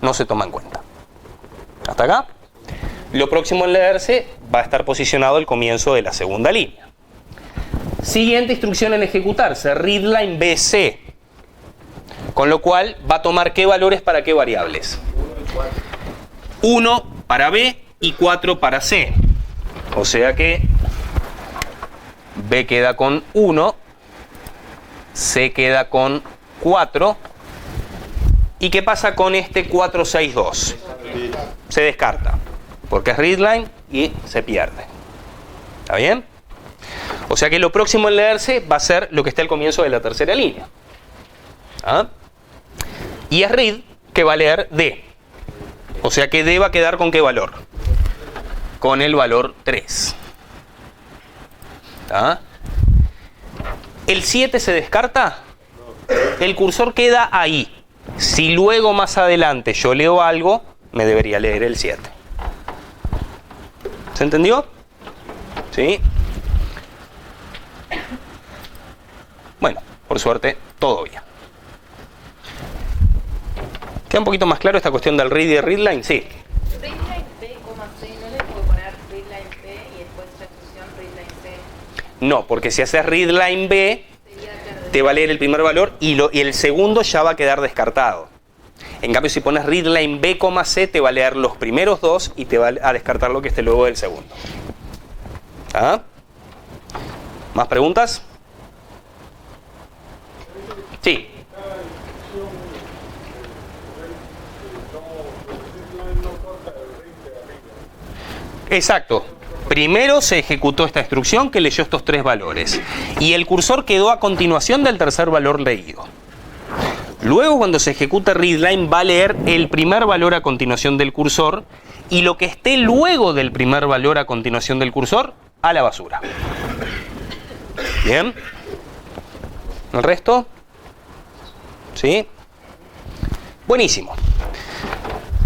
A: No se toma en cuenta. ¿Hasta acá? Lo próximo en leerse va a estar posicionado al comienzo de la segunda línea. Siguiente instrucción en ejecutarse, readline BC. Con lo cual va a tomar qué valores para qué variables. 1 para B y 4 para C. O sea que B queda con 1, C queda con 4. ¿Y qué pasa con este 462? Se descarta, porque es readline y se pierde. ¿Está bien? O sea que lo próximo en leerse va a ser lo que está al comienzo de la tercera línea. ¿Ah? Y es read que va a leer D. O sea que D va a quedar con qué valor. Con el valor 3. ¿Ah? ¿El 7 se descarta? El cursor queda ahí. Si luego más adelante yo leo algo, me debería leer el 7. ¿Se entendió? ¿Sí? Bueno, por suerte, todo bien. ¿Queda un poquito más claro esta cuestión del read y readline? Sí.
H: Readline B, C, ¿no le puedo poner readline B y después la instrucción readline C?
A: No, porque si haces readline B, te va a leer el primer valor y el segundo ya va a quedar descartado. En cambio, si pones readline B, C, te va a leer los primeros dos y te va a descartar lo que esté luego del segundo. ¿Ah? ¿Más preguntas? Sí. Exacto. Primero se ejecutó esta instrucción que leyó estos tres valores y el cursor quedó a continuación del tercer valor leído. Luego, cuando se ejecuta readline, va a leer el primer valor a continuación del cursor y lo que esté luego del primer valor a continuación del cursor, a la basura. ¿Bien? ¿El resto? ¿Sí? Buenísimo.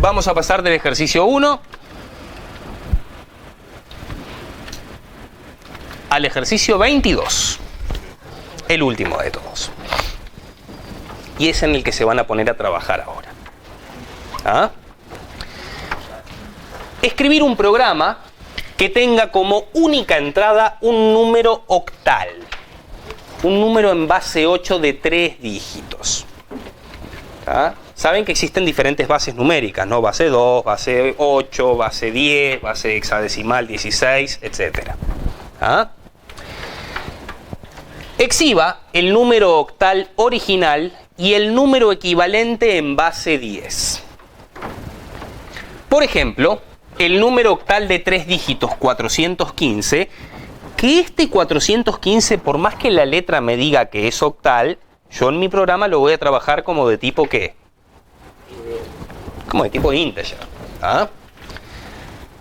A: Vamos a pasar del ejercicio 1 al ejercicio 22. El último de todos. Y es en el que se van a poner a trabajar ahora. ¿Ah? Escribir un programa que tenga como única entrada un número octal. Un número en base 8 de 3 dígitos. ¿Ah? Saben que existen diferentes bases numéricas, ¿no? Base 2, base 8, base 10, base hexadecimal 16, etc. ¿Ah? Exhiba el número octal original y el número equivalente en base 10. Por ejemplo, el número octal de 3 dígitos 415, que este 415, por más que la letra me diga que es octal, yo en mi programa lo voy a trabajar como de tipo ¿qué? Como de tipo integer. ¿Ah?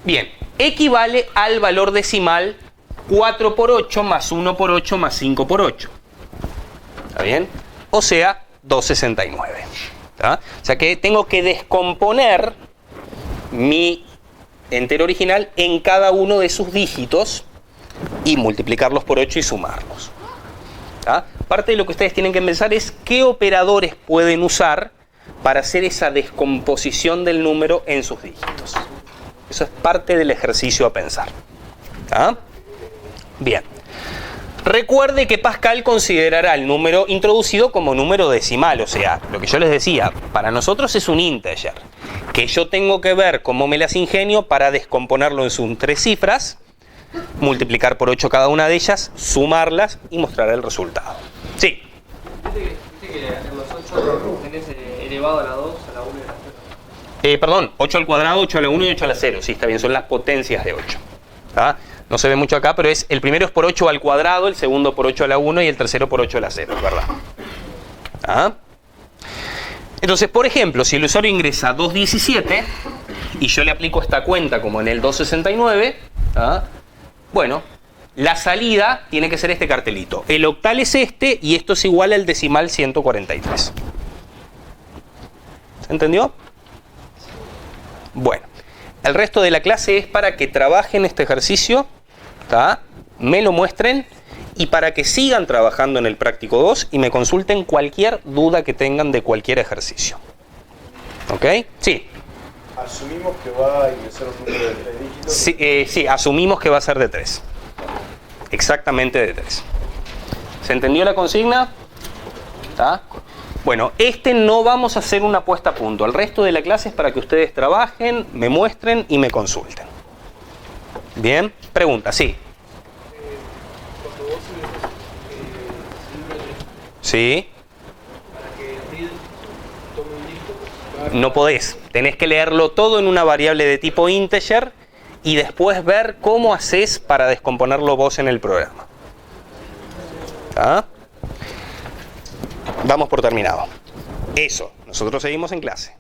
A: Bien, equivale al valor decimal 4 por 8 más 1 por 8 más 5 por 8. ¿Está bien? O sea, 269. ¿Está? O sea que tengo que descomponer mi entero original en cada uno de sus dígitos y multiplicarlos por 8 y sumarlos. ¿Está? Parte de lo que ustedes tienen que pensar es qué operadores pueden usar para hacer esa descomposición del número en sus dígitos. Eso es parte del ejercicio a pensar. ¿Está? Bien. Recuerde que Pascal considerará el número introducido como número decimal, o sea, lo que yo les decía, para nosotros es un integer, que yo tengo que ver cómo me las ingenio para descomponerlo en sus 3 cifras, multiplicar por 8 cada una de ellas, sumarlas y mostrar el resultado. Sí.
C: ¿Viste que en los 8 tenés elevado a la 2, a la 1 y a la 0?
A: Perdón, 8 al cuadrado, 8 a la 1 y 8 a la 0, sí, está bien, son las potencias de 8. ¿Está? No se ve mucho acá, pero el primero es por 8 al cuadrado, el segundo por 8 a la 1 y el tercero por 8 a la 0, ¿verdad? ¿Ah? Entonces, por ejemplo, si el usuario ingresa 217 y yo le aplico esta cuenta como en el 269, ¿ah? Bueno, la salida tiene que ser este cartelito. El octal es este y esto es igual al decimal 143. ¿Se entendió? Bueno, el resto de la clase es para que trabajen este ejercicio, ¿tá? Me lo muestren y para que sigan trabajando en el práctico 2 y me consulten cualquier duda que tengan de cualquier ejercicio. ¿Ok? Sí.
B: Asumimos que va a ingresar un número de 3 dígitos.
A: Sí, sí, asumimos que va a ser de 3. Exactamente de 3. ¿Se entendió la consigna? ¿Tá? Bueno, no vamos a hacer una puesta a punto. El resto de la clase es para que ustedes trabajen, me muestren y me consulten. Bien, pregunta, sí. Sí. No podés. Tenés que leerlo todo en una variable de tipo integer y después ver cómo haces para descomponerlo vos en el programa. ¿Ah? Damos por terminado. Eso, nosotros seguimos en clase.